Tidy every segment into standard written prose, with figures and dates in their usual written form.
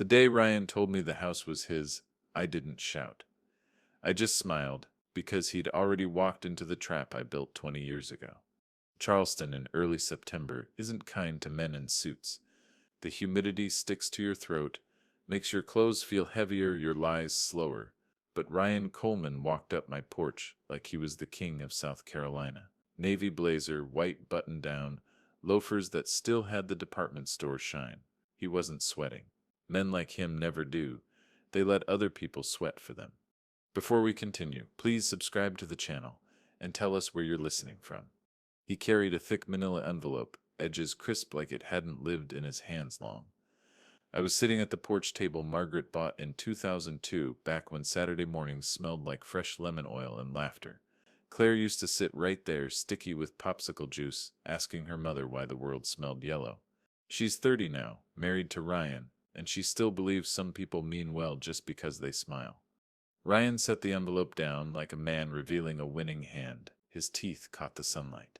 The day Ryan told me the house was his, I didn't shout. I just smiled, because he'd already walked into the trap I built 20 years ago. Charleston in early September isn't kind to men in suits. The humidity sticks to your throat, makes your clothes feel heavier, your lies slower. But Ryan Coleman walked up my porch like he was the king of South Carolina. Navy blazer, white button down, loafers that still had the department store shine. He wasn't sweating. Men like him never do. They let other people sweat for them. Before we continue, please subscribe to the channel and tell us where you're listening from. He carried a thick manila envelope, edges crisp like it hadn't lived in his hands long. I was sitting at the porch table Margaret bought in 2002, back when Saturday mornings smelled like fresh lemon oil and laughter. Claire used to sit right there, sticky with popsicle juice, asking her mother why the world smelled yellow. She's 30 now, married to Ryan, and she still believes some people mean well just because they smile. Ryan set the envelope down like a man revealing a winning hand. His teeth caught the sunlight.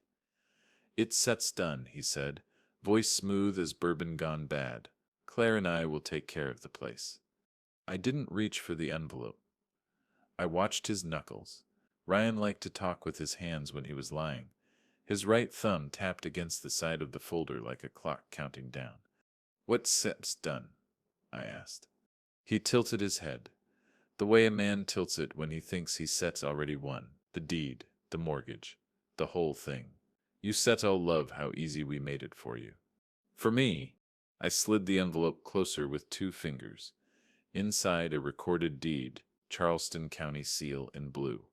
"It's set's done," he said, voice smooth as bourbon gone bad. "Claire and I will take care of the place." I didn't reach for the envelope. I watched his knuckles. Ryan liked to talk with his hands when he was lying. His right thumb tapped against the side of the folder like a clock counting down. "What's set's done?" I asked. He tilted his head, the way a man tilts it when he thinks he set's already won. "The deed, the mortgage, the whole thing. You set all love how easy we made it for you." For me, I slid the envelope closer with 2 fingers. Inside, a recorded deed, Charleston County seal in blue.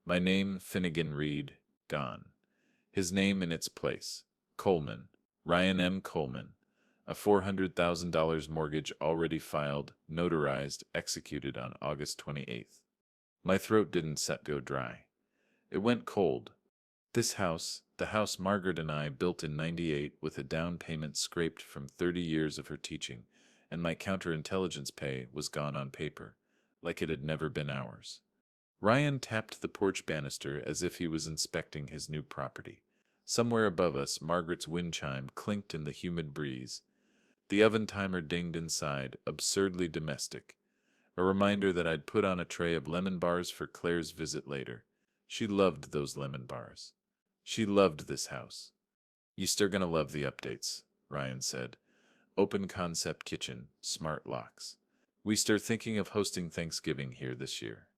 My name, Finnegan Reed, gone. His name in its place, Coleman, Ryan M. Coleman. A $400,000 mortgage already filed, notarized, executed on August 28th. My throat didn't go dry. It went cold. This house, the house Margaret and I built in '98 with a down payment scraped from 30 years of her teaching, and my counterintelligence pay was gone on paper, like it had never been ours. Ryan tapped the porch banister as if he was inspecting his new property. Somewhere above us, Margaret's wind chime clinked in the humid breeze. The oven timer dinged inside, absurdly domestic. A reminder that I'd put on a tray of lemon bars for Claire's visit later. She loved those lemon bars. She loved this house. "You're gonna love the updates," Ryan said. "Open concept kitchen, smart locks. We start thinking of hosting Thanksgiving here this year."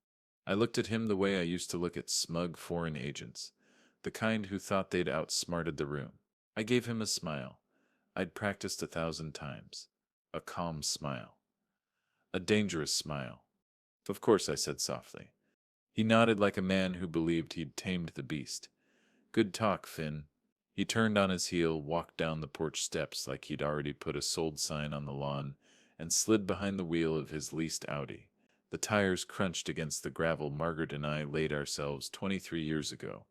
I looked at him the way I used to look at smug foreign agents, the kind who thought they'd outsmarted the room. I gave him a smile I'd practiced 1,000 times. A calm smile. A dangerous smile. "Of course," I said softly. He nodded like a man who believed he'd tamed the beast. "Good talk, Finn." He turned on his heel, walked down the porch steps like he'd already put a sold sign on the lawn, and slid behind the wheel of his leased Audi. The tires crunched against the gravel Margaret and I laid ourselves 23 years ago.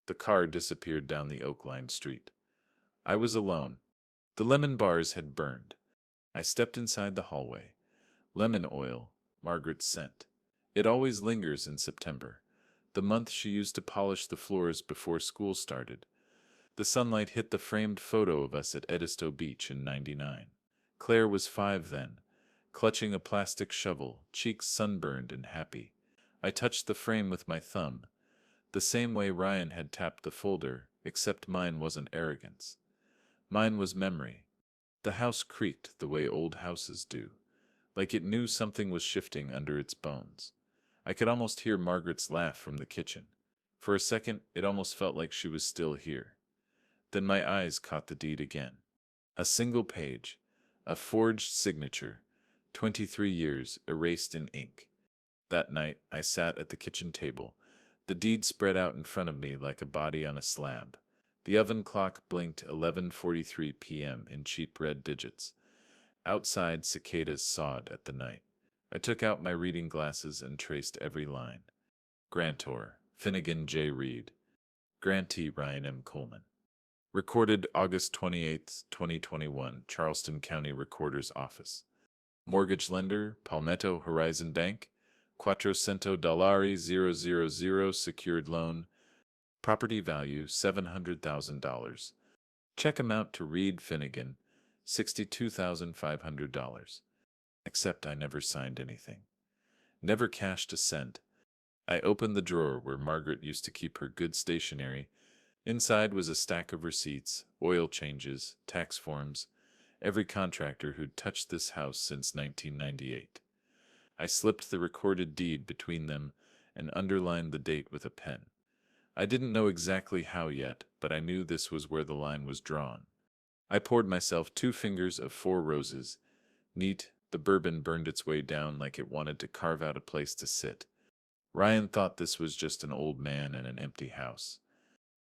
The car disappeared down the oak-lined street. I was alone. The lemon bars had burned. I stepped inside the hallway. Lemon oil, Margaret's scent. It always lingers in September, the month she used to polish the floors before school started. The sunlight hit the framed photo of us at Edisto Beach in '99. Claire was 5 then, clutching a plastic shovel, cheeks sunburned and happy. I touched the frame with my thumb, the same way Ryan had tapped the folder, except mine wasn't arrogance. Mine was memory. The house creaked the way old houses do, like it knew something was shifting under its bones. I could almost hear Margaret's laugh from the kitchen. For a second, it almost felt like she was still here. Then my eyes caught the deed again. A single page, a forged signature, 23 years erased in ink. That night, I sat at the kitchen table, the deed spread out in front of me like a body on a slab. The oven clock blinked 11:43 p.m. in cheap red digits. Outside, cicadas sawed at the night. I took out my reading glasses and traced every line. Grantor, Finnegan J. Reed. Grantee Ryan M. Coleman. Recorded August 28, 2021, Charleston County Recorder's Office. Mortgage lender, Palmetto Horizon Bank. $400,000 secured loan. Property value $700,000. Check amount to Reed Finnegan, $62,500. Except I never signed anything. Never cashed a cent. I opened the drawer where Margaret used to keep her good stationery. Inside was a stack of receipts, oil changes, tax forms, every contractor who'd touched this house since 1998. I slipped the recorded deed between them and underlined the date with a pen. I didn't know exactly how yet, but I knew this was where the line was drawn. I poured myself 2 fingers of 4 roses. Neat, the bourbon burned its way down like it wanted to carve out a place to sit. Ryan thought this was just an old man in an empty house.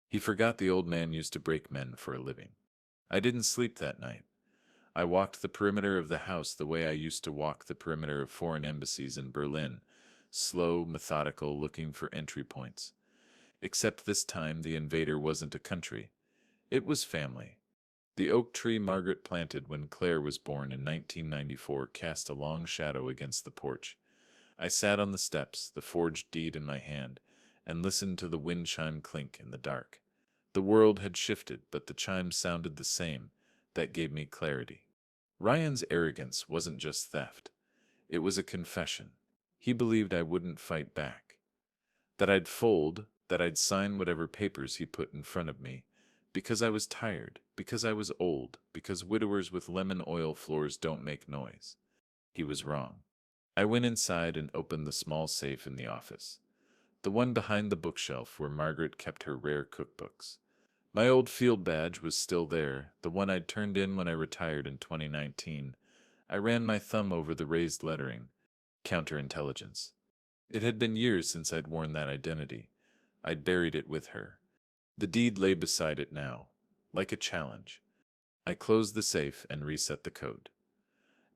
He forgot the old man used to break men for a living. I didn't sleep that night. I walked the perimeter of the house the way I used to walk the perimeter of foreign embassies in Berlin, slow, methodical, looking for entry points. Except this time the invader wasn't a country. It was family. The oak tree Margaret planted when Claire was born in 1994 cast a long shadow against the porch. I sat on the steps, the forged deed in my hand, and listened to the wind chime clink in the dark. The world had shifted, but the chimes sounded the same. That gave me clarity. Ryan's arrogance wasn't just theft. It was a confession. He believed I wouldn't fight back. That I'd fold, that I'd sign whatever papers he put in front of me, because I was tired, because I was old, because widowers with lemon oil floors don't make noise. He was wrong. I went inside and opened the small safe in the office, the one behind the bookshelf where Margaret kept her rare cookbooks. My old field badge was still there, the one I'd turned in when I retired in 2019. I ran my thumb over the raised lettering. Counterintelligence. It had been years since I'd worn that identity. I'd buried it with her. The deed lay beside it now, like a challenge. I closed the safe and reset the code.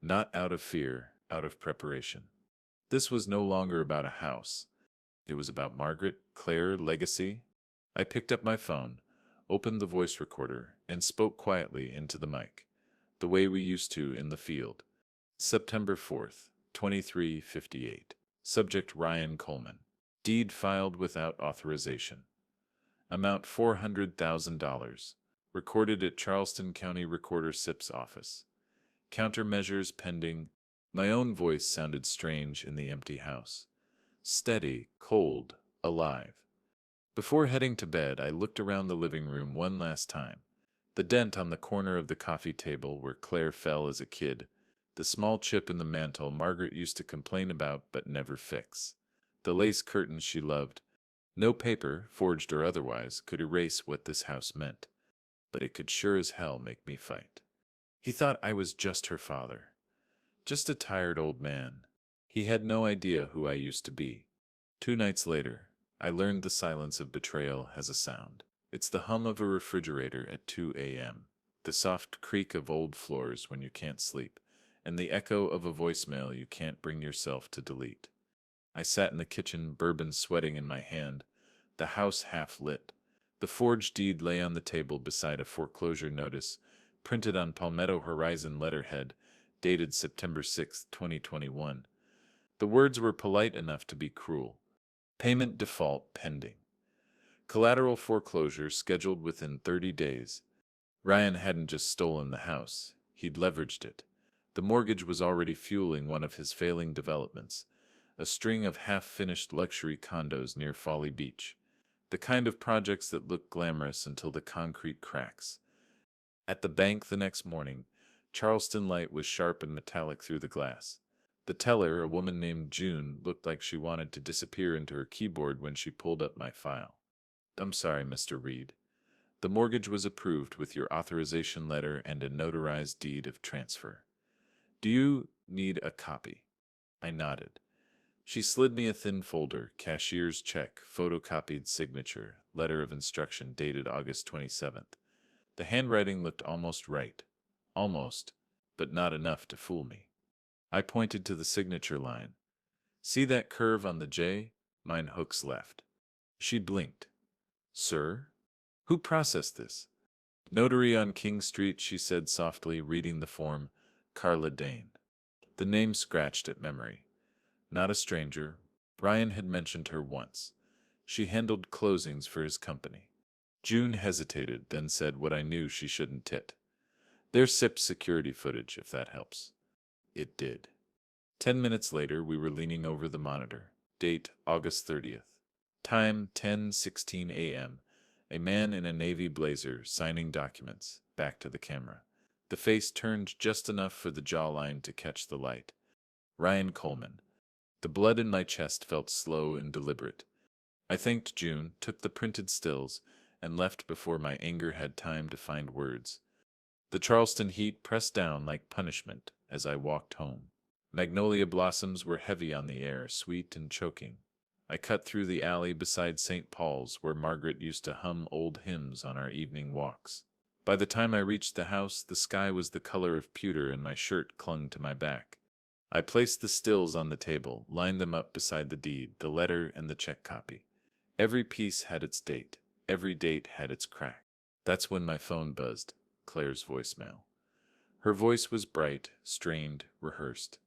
Not out of fear, out of preparation. This was no longer about a house. It was about Margaret, Claire, legacy. I picked up my phone, opened the voice recorder, and spoke quietly into the mic, the way we used to in the field. September 4th, 2358. Subject Ryan Coleman. Deed filed without authorization. Amount $400,000. Recorded at Charleston County Recorder SIP's office. Countermeasures pending. My own voice sounded strange in the empty house. Steady, cold, alive. Before heading to bed, I looked around the living room one last time. The dent on the corner of the coffee table where Claire fell as a kid. The small chip in the mantel Margaret used to complain about but never fix. The lace curtains she loved. No paper, forged or otherwise, could erase what this house meant. But it could sure as hell make me fight. He thought I was just her father. Just a tired old man. He had no idea who I used to be. 2 nights later, I learned the silence of betrayal has a sound. It's the hum of a refrigerator at 2 a.m., the soft creak of old floors when you can't sleep, and the echo of a voicemail you can't bring yourself to delete. I sat in the kitchen, bourbon sweating in my hand, the house half lit. The forged deed lay on the table beside a foreclosure notice, printed on Palmetto Horizon letterhead, dated September 6, 2021. The words were polite enough to be cruel. Payment default pending. Collateral foreclosure scheduled within 30 days. Ryan hadn't just stolen the house, he'd leveraged it. The mortgage was already fueling one of his failing developments, a string of half-finished luxury condos near Folly Beach. The kind of projects that look glamorous until the concrete cracks. At the bank the next morning, Charleston light was sharp and metallic through the glass. The teller, a woman named June, looked like she wanted to disappear into her keyboard when she pulled up my file. "I'm sorry, Mr. Reed. The mortgage was approved with your authorization letter and a notarized deed of transfer. Do you need a copy?" I nodded. She slid me a thin folder, cashier's check, photocopied signature, letter of instruction dated August 27th. The handwriting looked almost right. Almost, but not enough to fool me. I pointed to the signature line. "See that curve on the J? Mine hooks left." She blinked. "Sir? Who processed this?" "Notary on King Street," she said softly, reading the form. "Carla Dane." The name scratched at memory. Not a stranger. Ryan had mentioned her once. She handled closings for his company. June hesitated, then said what I knew she shouldn't tit. "There's SIP security footage, if that helps." It did. 10 minutes later, we were leaning over the monitor. Date August 30th. Time 10:16 a.m. A man in a navy blazer signing documents. Back to the camera. The face turned just enough for the jawline to catch the light. Ryan Coleman. The blood in my chest felt slow and deliberate. I thanked June, took the printed stills, and left before my anger had time to find words. The Charleston heat pressed down like punishment as I walked home. Magnolia blossoms were heavy on the air, sweet and choking. I cut through the alley beside St. Paul's where Margaret used to hum old hymns on our evening walks. By the time I reached the house, the sky was the color of pewter and my shirt clung to my back. I placed the stills on the table, lined them up beside the deed, the letter, and the check copy. Every piece had its date. Every date had its crack. That's when my phone buzzed. Claire's voicemail. Her voice was bright, strained, rehearsed.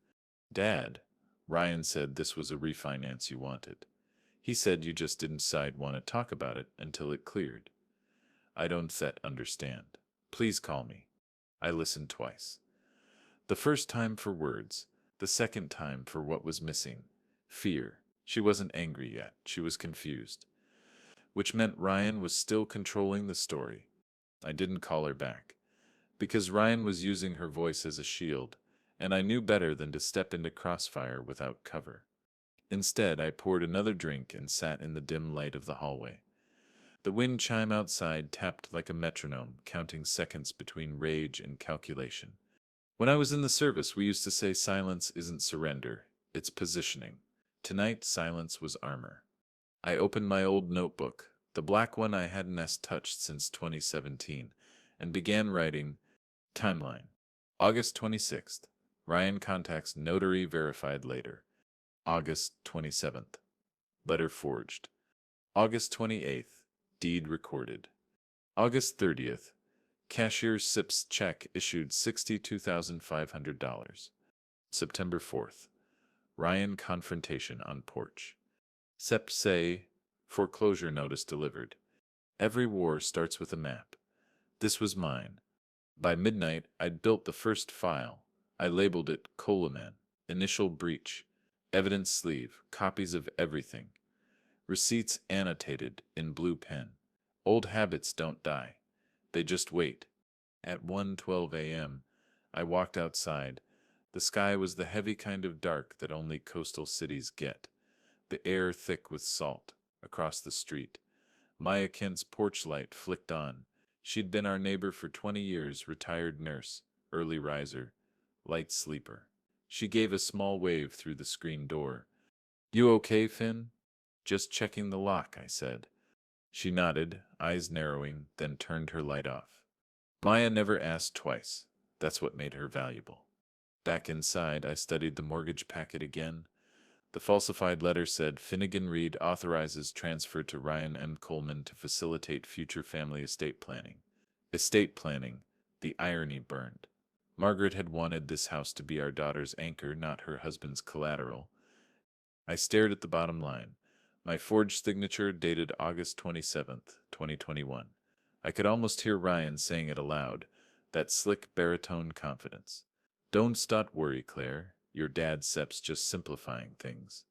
Dad, Ryan said this was a refinance you wanted. He said you just didn't want to talk about it until it cleared. I don't understand. Please call me. I listened twice. The first time for words, the second time for what was missing. Fear. She wasn't angry yet. She was confused. Which meant Ryan was still controlling the story. I didn't call her back. Because Ryan was using her voice as a shield, and I knew better than to step into crossfire without cover. Instead, I poured another drink and sat in the dim light of the hallway. The wind chime outside tapped like a metronome, counting seconds between rage and calculation. When I was in the service, we used to say silence isn't surrender, it's positioning. Tonight, silence was armor. I opened my old notebook, the black one I hadn't touched since 2017, and began writing. Timeline. August 26th. Ryan contacts notary verified later. August 27th. Letter forged. August 28th. Deed recorded. August 30th. Cashier SIP's check issued $62,500. September 4th. Ryan confrontation on porch. SEP say, foreclosure notice delivered. Every war starts with a map. This was mine. By midnight, I'd built the first file. I labeled it Coleman, initial breach, evidence sleeve, copies of everything. Receipts annotated in blue pen. Old habits don't die. They just wait. At 1:12 a.m., I walked outside. The sky was the heavy kind of dark that only coastal cities get. The air thick with salt. Across the street, Maya Kent's porch light flicked on. She'd been our neighbor for 20 years, retired nurse, early riser, light sleeper. She gave a small wave through the screen door. You okay, Finn? Just checking the lock, I said. She nodded, eyes narrowing, then turned her light off. Maya never asked twice. That's what made her valuable. Back inside, I studied the mortgage packet again. The falsified letter said Finnegan Reed authorizes transfer to Ryan M. Coleman to facilitate future family estate planning. Estate planning. The irony burned. Margaret had wanted this house to be our daughter's anchor, not her husband's collateral. I stared at the bottom line. My forged signature dated August 27th, 2021. I could almost hear Ryan saying it aloud, that slick baritone confidence. Don't stop worry, Claire. Your dad Sep's just simplifying things.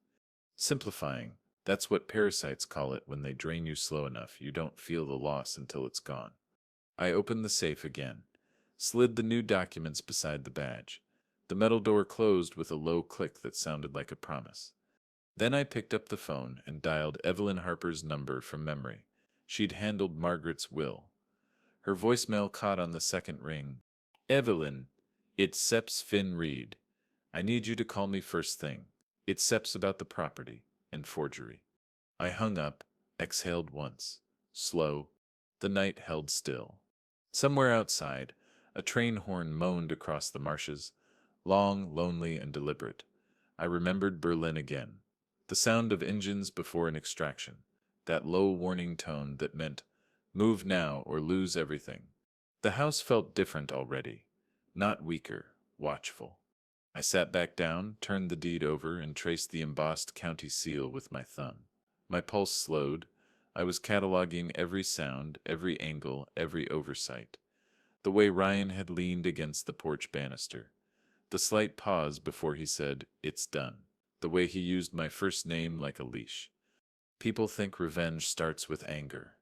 Simplifying. That's what parasites call it when they drain you slow enough you don't feel the loss until it's gone. I opened the safe again. Slid the new documents beside the badge. The metal door closed with a low click that sounded like a promise. Then I picked up the phone and dialed Evelyn Harper's number from memory. She'd handled Margaret's will. Her voicemail caught on the second ring. Evelyn, it's Seps Finn Reed. I need you to call me first thing. It's Seps about the property and forgery. I hung up, exhaled once. Slow. The night held still. Somewhere outside, a train horn moaned across the marshes, long, lonely, and deliberate. I remembered Berlin again. The sound of engines before an extraction. That low warning tone that meant, move now or lose everything. The house felt different already. Not weaker, watchful. I sat back down, turned the deed over, and traced the embossed county seal with my thumb. My pulse slowed. I was cataloging every sound, every angle, every oversight. The way Ryan had leaned against the porch banister. The slight pause before he said, "It's done." The way he used my first name like a leash. People think revenge starts with anger.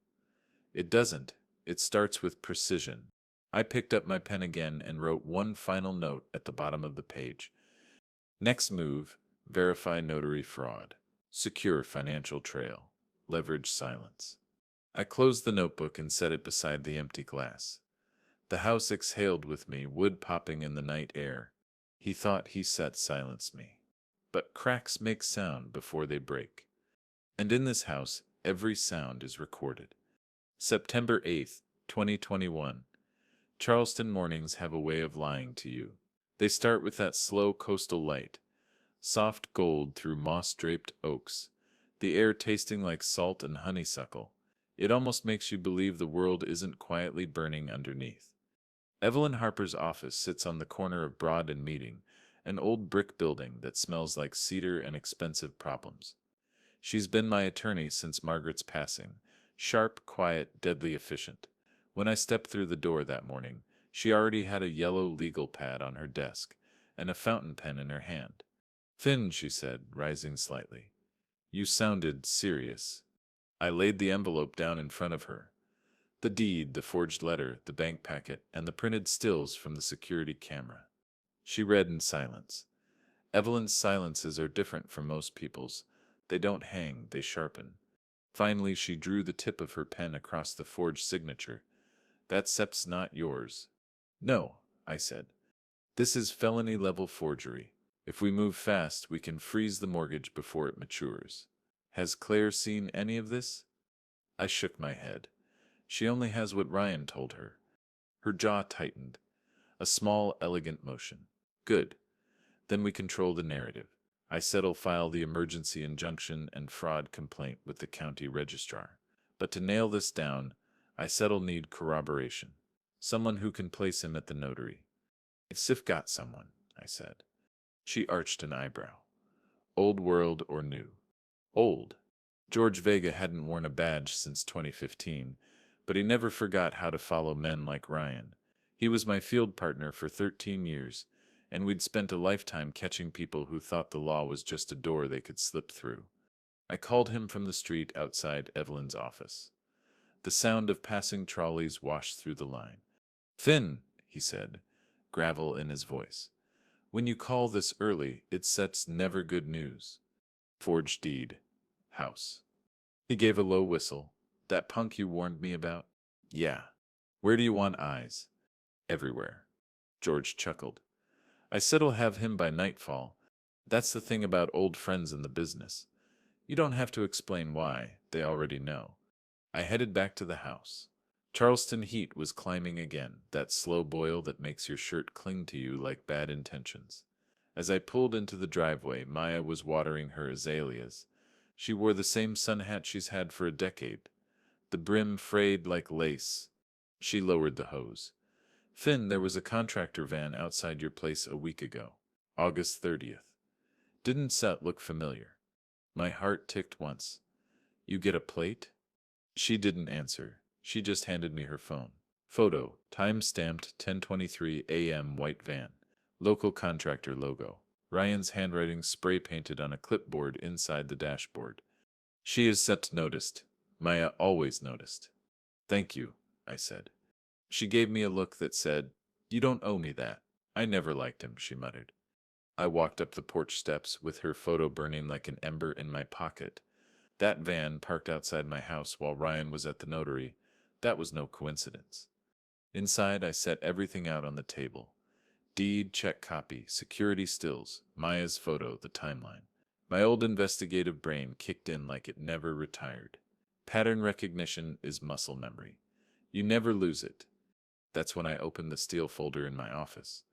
It doesn't. It starts with precision. I picked up my pen again and wrote one final note at the bottom of the page. Next move, verify notary fraud. Secure financial trail. Leverage silence. I closed the notebook and set it beside the empty glass. The house exhaled with me, wood popping in the night air. He thought he set silenced me. But cracks make sound before they break. And in this house, every sound is recorded. September 8th, 2021. Charleston mornings have a way of lying to you. They start with that slow coastal light, soft gold through moss-draped oaks, the air tasting like salt and honeysuckle. It almost makes you believe the world isn't quietly burning underneath. Evelyn Harper's office sits on the corner of Broad and Meeting, an old brick building that smells like cedar and expensive problems. She's been my attorney since Margaret's passing, sharp, quiet, deadly efficient. When I stepped through the door that morning, she already had a yellow legal pad on her desk and a fountain pen in her hand. "Finn," she said, rising slightly. "You sounded serious." I laid the envelope down in front of her. The deed, the forged letter, the bank packet, and the printed stills from the security camera. She read in silence. Evelyn's silences are different from most people's. They don't hang, they sharpen. Finally, she drew the tip of her pen across the forged signature. "That sept's not yours." "No," I said. "This is felony-level forgery. If we move fast, we can freeze the mortgage before it matures." "Has Claire seen any of this?" I shook my head. "She only has what Ryan told her." Her jaw tightened. A small, elegant motion. "Good. Then we control the narrative. I settle file the emergency injunction and fraud complaint with the county registrar. But to nail this down, I settle need corroboration. Someone who can place him at the notary." "Sif got someone," I said. She arched an eyebrow. "Old world or new?" "Old." George Vega hadn't worn a badge since 2015, but he never forgot how to follow men like Ryan. He was my field partner for 13 years, and we'd spent a lifetime catching people who thought the law was just a door they could slip through. I called him from the street outside Evelyn's office. The sound of passing trolleys washed through the line. "Finn," he said, gravel in his voice. "When you call this early, it sets never good news." "Forged deed. House." He gave a low whistle. "That punk you warned me about?" "Yeah." "Where do you want eyes?" "Everywhere." George chuckled. "I said'll have him by nightfall. That's the thing about old friends in the business. You don't have to explain why, they already know." I headed back to the house. Charleston heat was climbing again, that slow boil that makes your shirt cling to you like bad intentions. As I pulled into the driveway, Maya was watering her azaleas. She wore the same sun hat she's had for a decade, the brim frayed like lace. She lowered the hose. "Finn, there was a contractor van outside your place a week ago. August 30th. Didn't that look familiar?" My heart ticked once. "You get a plate?" She didn't answer. She just handed me her phone. Photo, time-stamped 10:23 a.m. white van. Local contractor logo. Ryan's handwriting spray-painted on a clipboard inside the dashboard. "She is set noticed." Maya always noticed. "Thank you," I said. She gave me a look that said, "You don't owe me that." "I never liked him," she muttered. I walked up the porch steps with her photo burning like an ember in my pocket. That van parked outside my house while Ryan was at the notary. That was no coincidence. Inside, I set everything out on the table. Deed, check copy, security stills, Maya's photo, the timeline. My old investigative brain kicked in like it never retired. Pattern recognition is muscle memory. You never lose it. That's when I opened the steel folder in my office.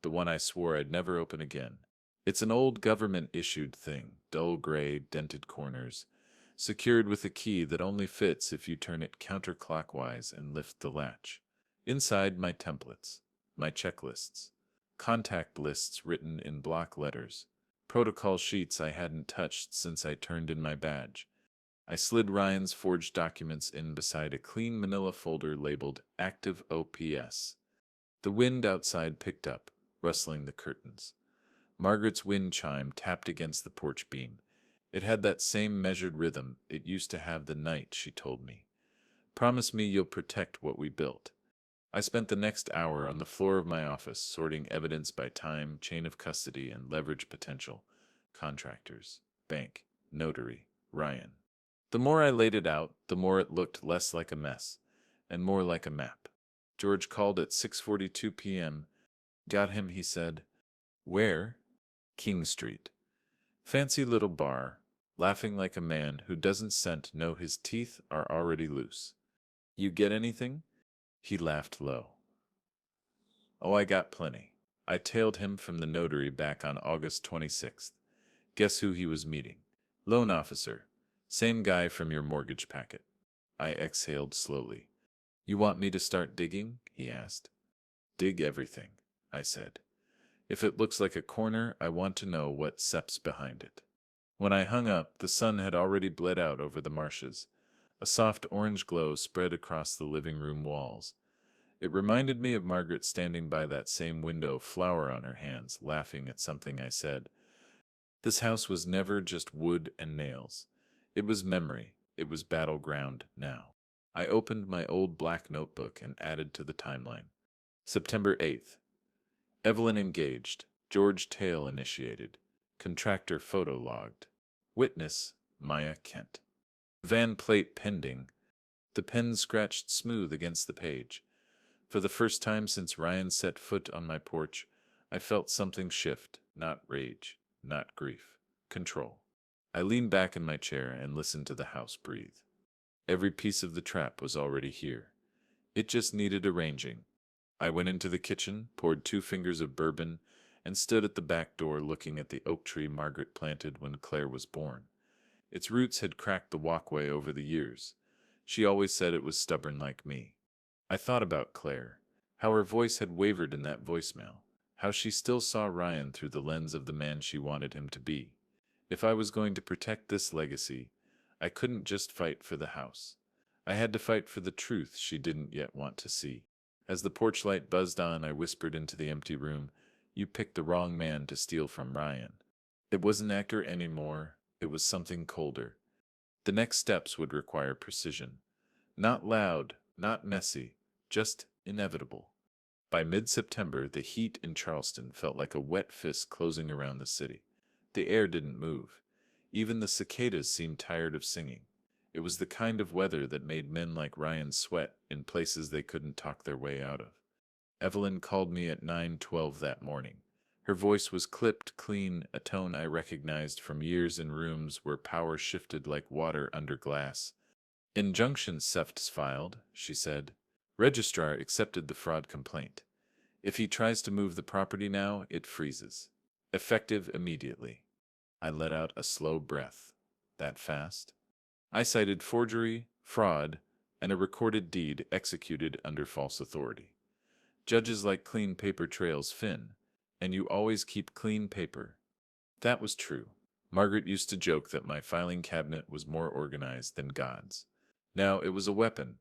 The one I swore I'd never open again. It's an old government-issued thing, dull gray, dented corners, secured with a key that only fits if you turn it counterclockwise and lift the latch. Inside, my templates, my checklists, contact lists written in block letters, protocol sheets I hadn't touched since I turned in my badge. I slid Ryan's forged documents in beside a clean manila folder labeled Active OPS. The wind outside picked up, rustling the curtains. Margaret's wind chime tapped against the porch beam. It had that same measured rhythm it used to have the night, she told me. Promise me you'll protect what we built. I spent the next hour on the floor of my office sorting evidence by time, chain of custody, and leverage potential. Contractors, bank, notary, Ryan. The more I laid it out, the more it looked less like a mess, and more like a map. George called at 6:42 p.m. Got him, he said. Where? King Street. Fancy little bar, laughing like a man who doesn't scent know his teeth are already loose. You get anything? He laughed low. Oh, I got plenty. I tailed him from the notary back on August 26th. Guess who he was meeting? Loan officer. Same guy from your mortgage packet. I exhaled slowly. You want me to start digging? He asked. Dig everything, I said. If it looks like a corner, I want to know what SEP's behind it. When I hung up, the sun had already bled out over the marshes. A soft orange glow spread across the living room walls. It reminded me of Margaret standing by that same window, flower on her hands, laughing at something I said. This house was never just wood and nails. It was memory. It was battleground now. I opened my old black notebook and added to the timeline. September 8th. Evelyn engaged. George Tail initiated. Contractor photo logged. Witness, Maya Kent. Van plate pending. The pen scratched smooth against the page. For the first time since Ryan set foot on my porch, I felt something shift, not rage, not grief, control. I leaned back in my chair and listened to the house breathe. Every piece of the trap was already here. It just needed arranging. I went into the kitchen, poured 2 fingers of bourbon, and stood at the back door looking at the oak tree Margaret planted when Claire was born. Its roots had cracked the walkway over the years. She always said it was stubborn like me. I thought about Claire, how her voice had wavered in that voicemail, how she still saw Ryan through the lens of the man she wanted him to be. If I was going to protect this legacy, I couldn't just fight for the house. I had to fight for the truth she didn't yet want to see. As the porch light buzzed on, I whispered into the empty room, You picked the wrong man to steal from Ryan. It wasn't actor anymore, it was something colder. The next steps would require precision. Not loud, not messy, just inevitable. By mid-September, the heat in Charleston felt like a wet fist closing around the city. The air didn't move. Even the cicadas seemed tired of singing. It was the kind of weather that made men like Ryan sweat in places they couldn't talk their way out of. Evelyn called me at 9:12 that morning. Her voice was clipped, clean, a tone I recognized from years in rooms where power shifted like water under glass. Injunction SEFT's filed, she said. Registrar accepted the fraud complaint. If he tries to move the property now, it freezes. Effective immediately. I let out a slow breath. That fast? I cited forgery, fraud, and a recorded deed executed under false authority. Judges like clean paper trails, Finn, and you always keep clean paper. That was true. Margaret used to joke that my filing cabinet was more organized than God's. Now it was a weapon.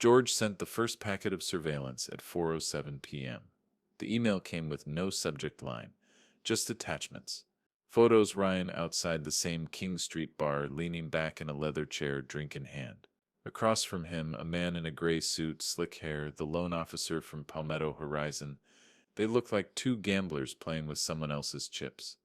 George sent the first packet of surveillance at 4:07 p.m. The email came with no subject line, just attachments. Photos Ryan outside the same King Street bar leaning back in a leather chair, drink in hand. Across from him, a man in a gray suit, slick hair, the loan officer from Palmetto Horizon. They looked like 2 gamblers playing with someone else's chips.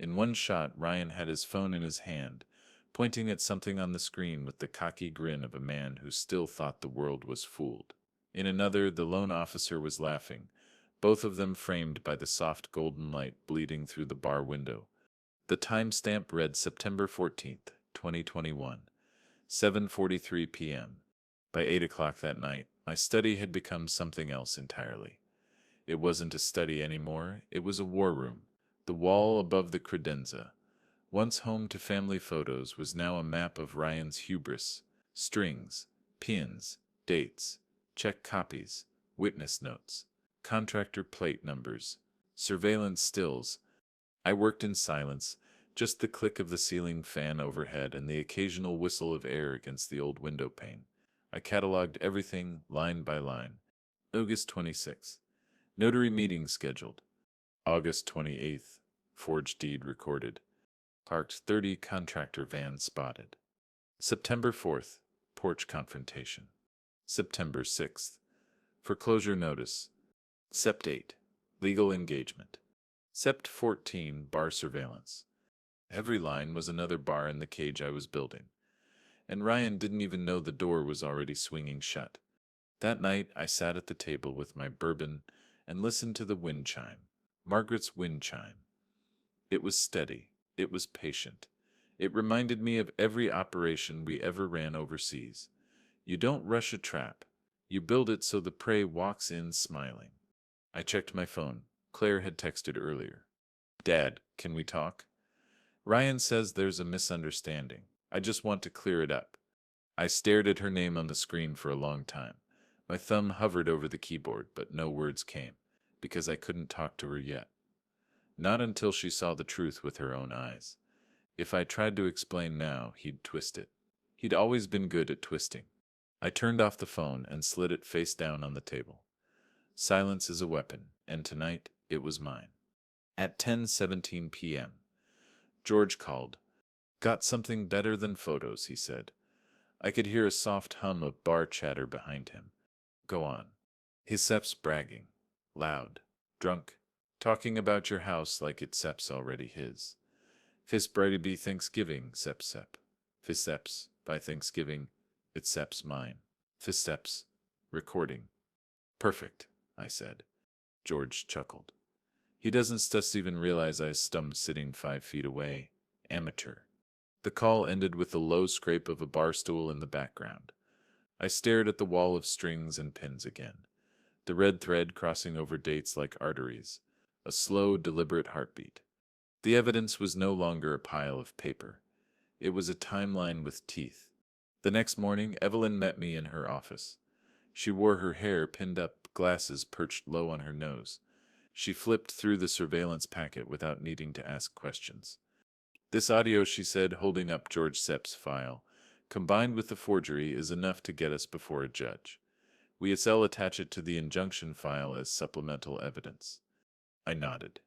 In one shot, Ryan had his phone in his hand, pointing at something on the screen with the cocky grin of a man who still thought the world was fooled. In another, the loan officer was laughing, both of them framed by the soft golden light bleeding through the bar window. The timestamp read September 14th, 2021, 7:43 p.m. By 8 o'clock that night, my study had become something else entirely. It wasn't a study anymore, it was a war room. The wall above the credenza, once home to family photos, was now a map of Ryan's hubris. Strings, pins, dates, check copies, witness notes, contractor plate numbers, surveillance stills. I worked in silence, just the click of the ceiling fan overhead and the occasional whistle of air against the old window pane. I cataloged everything, line by line. August 26th. Notary meeting scheduled. August 28th, forged deed recorded. Parked 30 contractor van spotted. September 4th, porch confrontation. September 6th, foreclosure notice. Sept 8, legal engagement. Sept 14, bar surveillance. Every line was another bar in the cage I was building, and Ryan didn't even know the door was already swinging shut. That night I sat at the table with my bourbon and listened to the wind chime, Margaret's wind chime. It was steady, it was patient. It reminded me of every operation we ever ran overseas. You don't rush a trap. You build it so the prey walks in smiling. I checked my phone. Claire had texted earlier. Dad, can we talk? Ryan says there's a misunderstanding. I just want to clear it up. I stared at her name on the screen for a long time. My thumb hovered over the keyboard, but no words came, because I couldn't talk to her yet. Not until she saw the truth with her own eyes. If I tried to explain now, he'd twist it. He'd always been good at twisting. I turned off the phone and slid it face down on the table. Silence is a weapon, and tonight it was mine. At 10:17 p.m., George called. Got something better than photos, he said. I could hear a soft hum of bar chatter behind him. Go on. His Sep's bragging. Loud. Drunk. Talking about your house like it's Sep's already his. Fis brighty be Thanksgiving, Sep Sep. Fis Seps, by Thanksgiving, it's Sep's mine. Fis Seps. Recording. Perfect, I said. George chuckled. He doesn't just even realize I stummed sitting 5 feet away. Amateur. The call ended with the low scrape of a bar stool in the background. I stared at the wall of strings and pins again. The red thread crossing over dates like arteries. A slow, deliberate heartbeat. The evidence was no longer a pile of paper. It was a timeline with teeth. The next morning, Evelyn met me in her office. She wore her hair pinned up, glasses perched low on her nose. She flipped through the surveillance packet without needing to ask questions. This audio, she said, holding up George Sepp's file, combined with the forgery, is enough to get us before a judge. We SIL attach it to the injunction file as supplemental evidence. I nodded.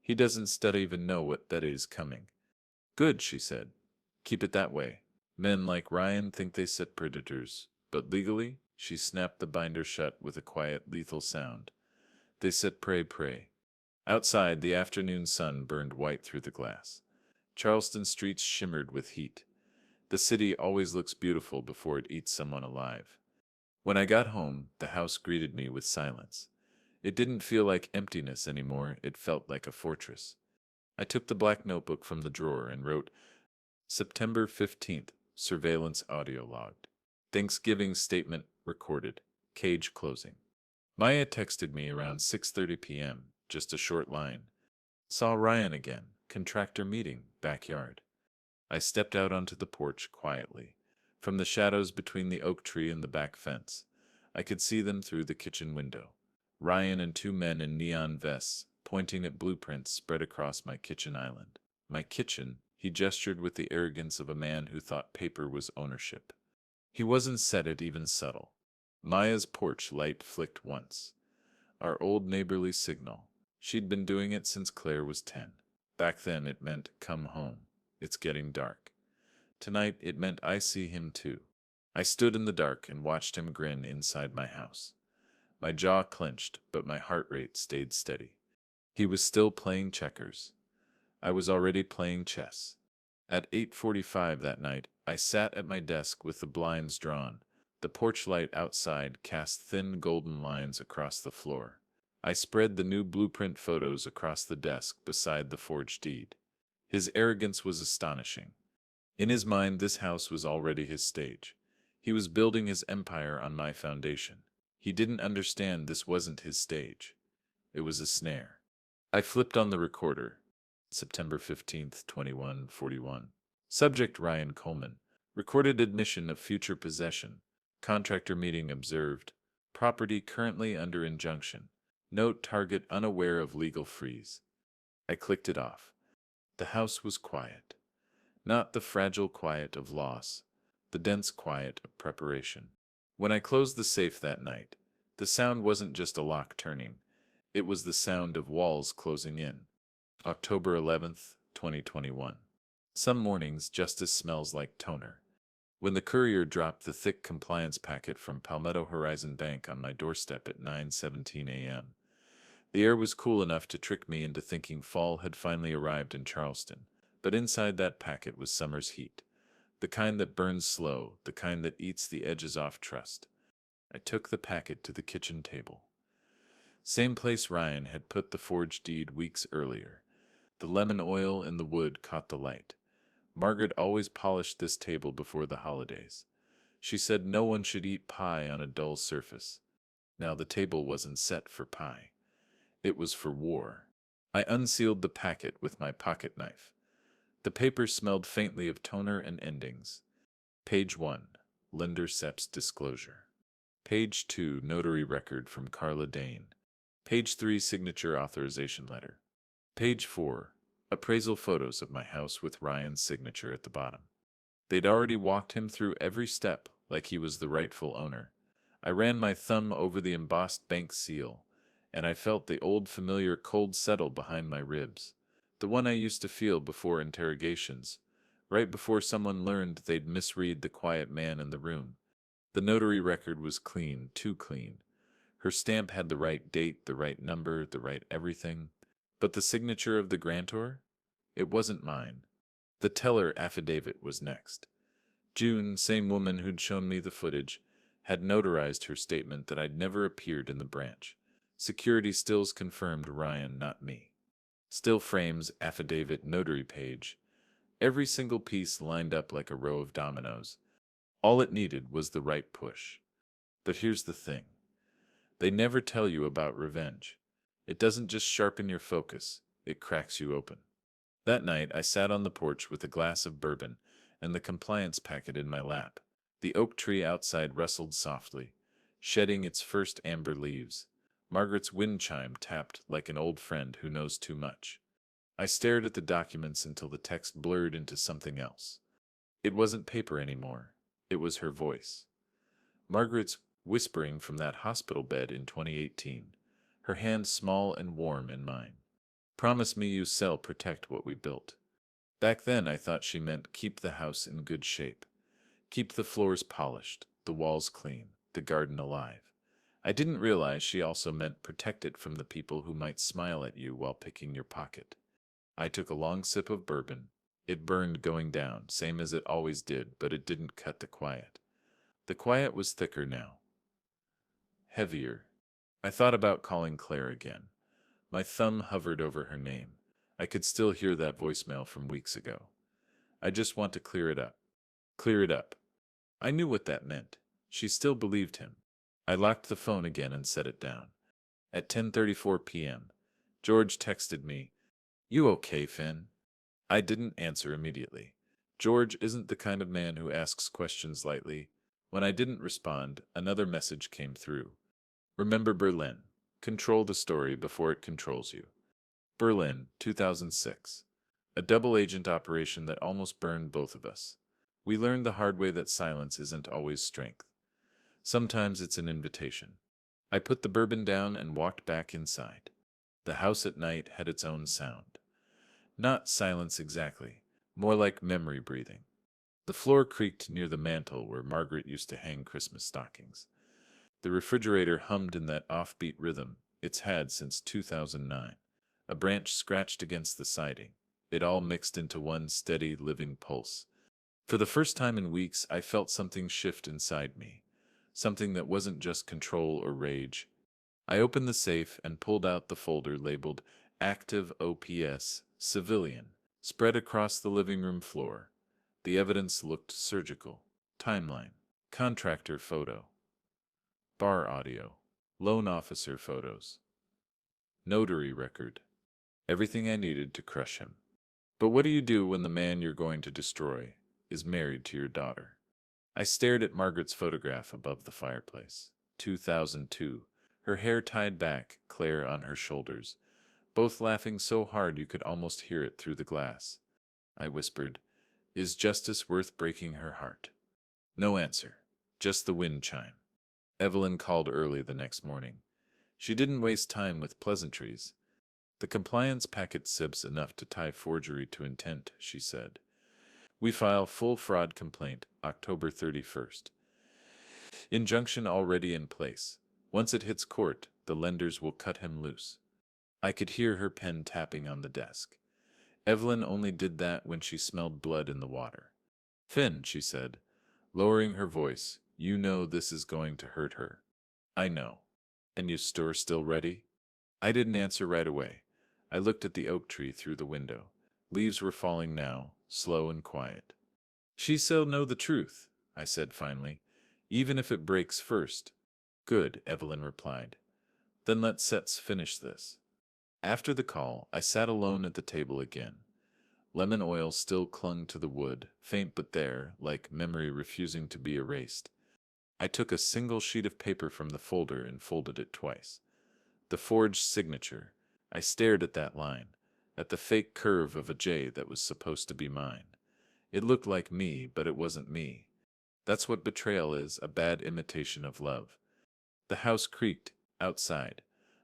He doesn't even know what that is coming. Good, she said. Keep it that way. Men like Ryan think they set predators, but legally, she snapped the binder shut with a quiet, lethal sound. They set prey. Outside, the afternoon sun burned white through the glass. Charleston streets shimmered with heat. The city always looks beautiful before it eats someone alive. When I got home, the house greeted me with silence. It didn't feel like emptiness anymore, it felt like a fortress. I took the black notebook from the drawer and wrote, September 15th, surveillance audio logged. Thanksgiving statement recorded. Cage closing. Maya texted me around 6:30 p.m., just a short line. Saw Ryan again, contractor meeting, backyard. I stepped out onto the porch quietly. From the shadows between the oak tree and the back fence, I could see them through the kitchen window. Ryan and 2 men in neon vests, pointing at blueprints spread across my kitchen island. My kitchen, he gestured with the arrogance of a man who thought paper was ownership. He wasn't said it even subtle. Maya's porch light flicked once. Our old neighborly signal. She'd been doing it since Claire was 10. Back then it meant, come home. It's getting dark. Tonight it meant I see him too. I stood in the dark and watched him grin inside my house. My jaw clenched, but my heart rate stayed steady. He was still playing checkers. I was already playing chess. At 8:45 that night, I sat at my desk with the blinds drawn. The porch light outside cast thin golden lines across the floor. I spread the new blueprint photos across the desk beside the forged deed. His arrogance was astonishing. In his mind, this house was already his stage. He was building his empire on my foundation. He didn't understand this wasn't his stage. It was a snare. I flipped on the recorder. September 15th, 21:41. Subject Ryan Coleman. Recorded admission of future possession. Contractor meeting observed. Property currently under injunction. Note target unaware of legal freeze. I clicked it off. The house was quiet. Not the fragile quiet of loss, the dense quiet of preparation. When I closed the safe that night, the sound wasn't just a lock turning. It was the sound of walls closing in. October 11th, 2021. Some mornings justice smells like toner. When the courier dropped the thick compliance packet from Palmetto Horizon Bank on my doorstep at 9:17 a.m., the air was cool enough to trick me into thinking fall had finally arrived in Charleston. But inside that packet was summer's heat. The kind that burns slow, the kind that eats the edges off trust. I took the packet to the kitchen table. Same place Ryan had put the forged deed weeks earlier. The lemon oil in the wood caught the light. Margaret always polished this table before the holidays. She said no one should eat pie on a dull surface. Now the table wasn't set for pie. It was for war. I unsealed the packet with my pocket knife. The paper smelled faintly of toner and endings. Page 1, Lender Sepp's disclosure. Page 2, notary record from Carla Dane. Page 3, signature authorization letter. Page 4, appraisal photos of my house with Ryan's signature at the bottom. They'd already walked him through every step like he was the rightful owner. I ran my thumb over the embossed bank seal, and I felt the old familiar cold settle behind my ribs. The one I used to feel before interrogations, right before someone learned they'd misread the quiet man in the room. The notary record was clean, too clean. Her stamp had the right date, the right number, the right everything. But the signature of the grantor? It wasn't mine. The teller affidavit was next. June, same woman who'd shown me the footage, had notarized her statement that I'd never appeared in the branch. Security stills confirmed Ryan, not me. Still frames, affidavit, notary page. Every single piece lined up like a row of dominoes. All it needed was the right push. But here's the thing. They never tell you about revenge. It doesn't just sharpen your focus, it cracks you open. That night, I sat on the porch with a glass of bourbon and the compliance packet in my lap. The oak tree outside rustled softly, shedding its first amber leaves. Margaret's wind chime tapped like an old friend who knows too much. I stared at the documents until the text blurred into something else. It wasn't paper anymore. It was her voice. Margaret's whispering from that hospital bed in 2018, her hand small and warm in mine. Promise me you sell, protect what we built. Back then I thought she meant keep the house in good shape. Keep the floors polished, the walls clean, the garden alive. I didn't realize she also meant protect it from the people who might smile at you while picking your pocket. I took a long sip of bourbon. It burned going down, same as it always did, but it didn't cut the quiet. The quiet was thicker now. Heavier. I thought about calling Claire again. My thumb hovered over her name. I could still hear that voicemail from weeks ago. I just want to clear it up. Clear it up. I knew what that meant. She still believed him. I locked the phone again and set it down. At 10:34 p.m., George texted me, "You okay, Finn?" I didn't answer immediately. George isn't the kind of man who asks questions lightly. When I didn't respond, another message came through. Remember Berlin. Control the story before it controls you. Berlin, 2006. A double-agent operation that almost burned both of us. We learned the hard way that silence isn't always strength. Sometimes it's an invitation. I put the bourbon down and walked back inside. The house at night had its own sound. Not silence exactly, more like memory breathing. The floor creaked near the mantel where Margaret used to hang Christmas stockings. The refrigerator hummed in that offbeat rhythm it's had since 2009. A branch scratched against the siding. It all mixed into one steady, living pulse. For the first time in weeks, I felt something shift inside me. Something that wasn't just control or rage. I opened the safe and pulled out the folder labeled Active OPS, Civilian, spread across the living room floor. The evidence looked surgical. Timeline. Contractor photo. Bar audio. Loan officer photos. Notary record. Everything I needed to crush him. But what do you do when the man you're going to destroy is married to your daughter? I stared at Margaret's photograph above the fireplace. 2002. Her hair tied back, Claire on her shoulders, both laughing so hard you could almost hear it through the glass. I whispered, "Is justice worth breaking her heart?" No answer. Just the wind chime. Evelyn called early the next morning. She didn't waste time with pleasantries. The compliance packet sips enough to tie forgery to intent, she said. We file full fraud complaint October 31st. Injunction already in place. Once it hits court, the lenders will cut him loose. I could hear her pen tapping on the desk. Evelyn only did that when she smelled blood in the water. Finn, she said, lowering her voice, you know this is going to hurt her. I know. And your store still ready? I didn't answer right away. I looked at the oak tree through the window. Leaves were falling now, slow and quiet. She shall know the truth, I said finally, even if it breaks first. Good, Evelyn replied. Then let's finish this. After the call, I sat alone at the table again. Lemon oil still clung to the wood, faint but there, like memory refusing to be erased. I took a single sheet of paper from the folder and folded it twice. The forged signature. I stared at that line, at the fake curve of a J that was supposed to be mine. It looked like me, but it wasn't me. That's what betrayal is, a bad imitation of love. The house creaked, outside.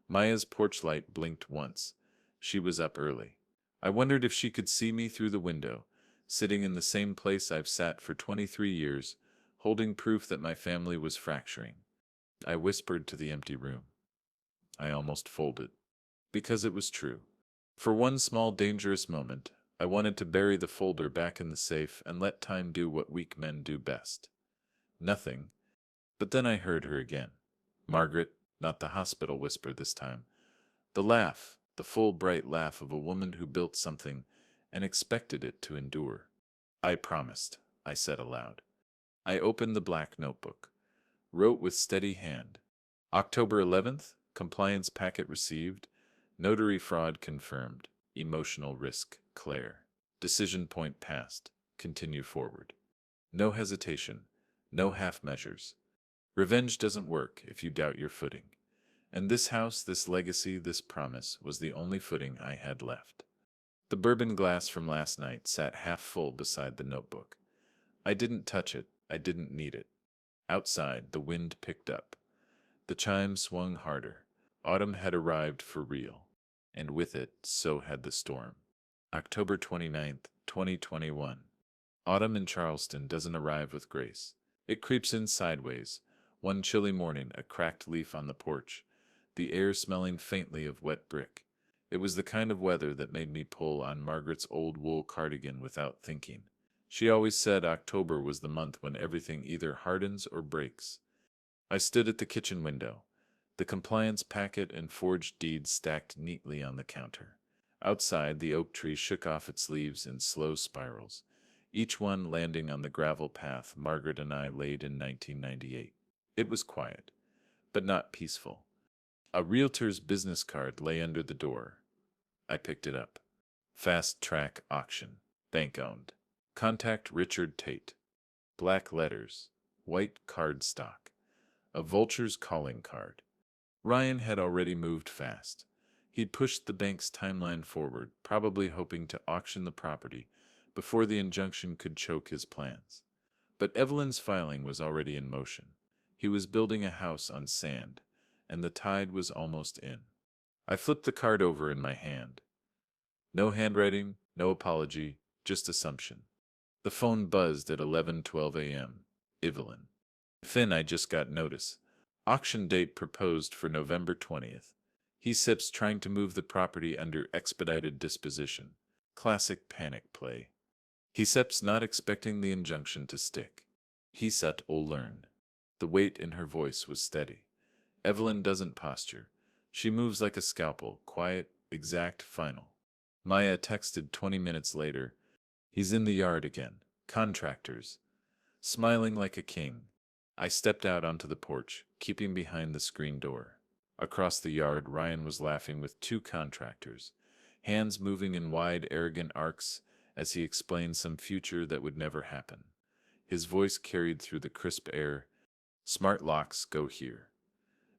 Maya's porch light blinked once. She was up early. I wondered if she could see me through the window, sitting in the same place I've sat for 23 years, holding proof that my family was fracturing. I whispered to the empty room. I almost folded. Because it was true. For one small dangerous moment, I wanted to bury the folder back in the safe and let time do what weak men do best. Nothing. But then I heard her again. Margaret, not the hospital whisper this time. The laugh, the full bright laugh of a woman who built something and expected it to endure. I promised, I said aloud. I opened the black notebook. Wrote with steady hand. October 11th, compliance packet received. Notary fraud confirmed. Emotional risk, Claire. Decision point passed. Continue forward. No hesitation. No half measures. Revenge doesn't work if you doubt your footing. And this house, this legacy, this promise was the only footing I had left. The bourbon glass from last night sat half full beside the notebook. I didn't touch it. I didn't need it. Outside, the wind picked up. The chimes swung harder. Autumn had arrived for real. And with it, so had the storm. October 29th, 2021. Autumn in Charleston doesn't arrive with grace. It creeps in sideways. One chilly morning, a cracked leaf on the porch, the air smelling faintly of wet brick. It was the kind of weather that made me pull on Margaret's old wool cardigan without thinking. She always said October was the month when everything either hardens or breaks. I stood at the kitchen window, the compliance packet and forged deeds stacked neatly on the counter. Outside, the oak tree shook off its leaves in slow spirals, each one landing on the gravel path Margaret and I laid in 1998. It was quiet, but not peaceful. A realtor's business card lay under the door. I picked it up. Fast track auction. Bank owned. Contact Richard Tate. Black letters. White cardstock. A vulture's calling card. Ryan had already moved fast. He'd pushed the bank's timeline forward, probably hoping to auction the property before the injunction could choke his plans. But Evelyn's filing was already in motion. He was building a house on sand, and the tide was almost in. I flipped the card over in my hand. No handwriting, no apology, just assumption. The phone buzzed at 11:12 a.m. Evelyn. Finn, I just got notice. Auction date proposed for November 20th. He sips trying to move the property under expedited disposition. Classic panic play. He sips not expecting the injunction to stick. He sat will learn. The weight in her voice was steady. Evelyn doesn't posture. She moves like a scalpel, quiet, exact, final. Maya texted 20 minutes later. He's in the yard again. Contractors. Smiling like a king. I stepped out onto the porch, keeping behind the screen door. Across the yard, Ryan was laughing with two contractors, hands moving in wide, arrogant arcs as he explained some future that would never happen. His voice carried through the crisp air. Smart locks go here.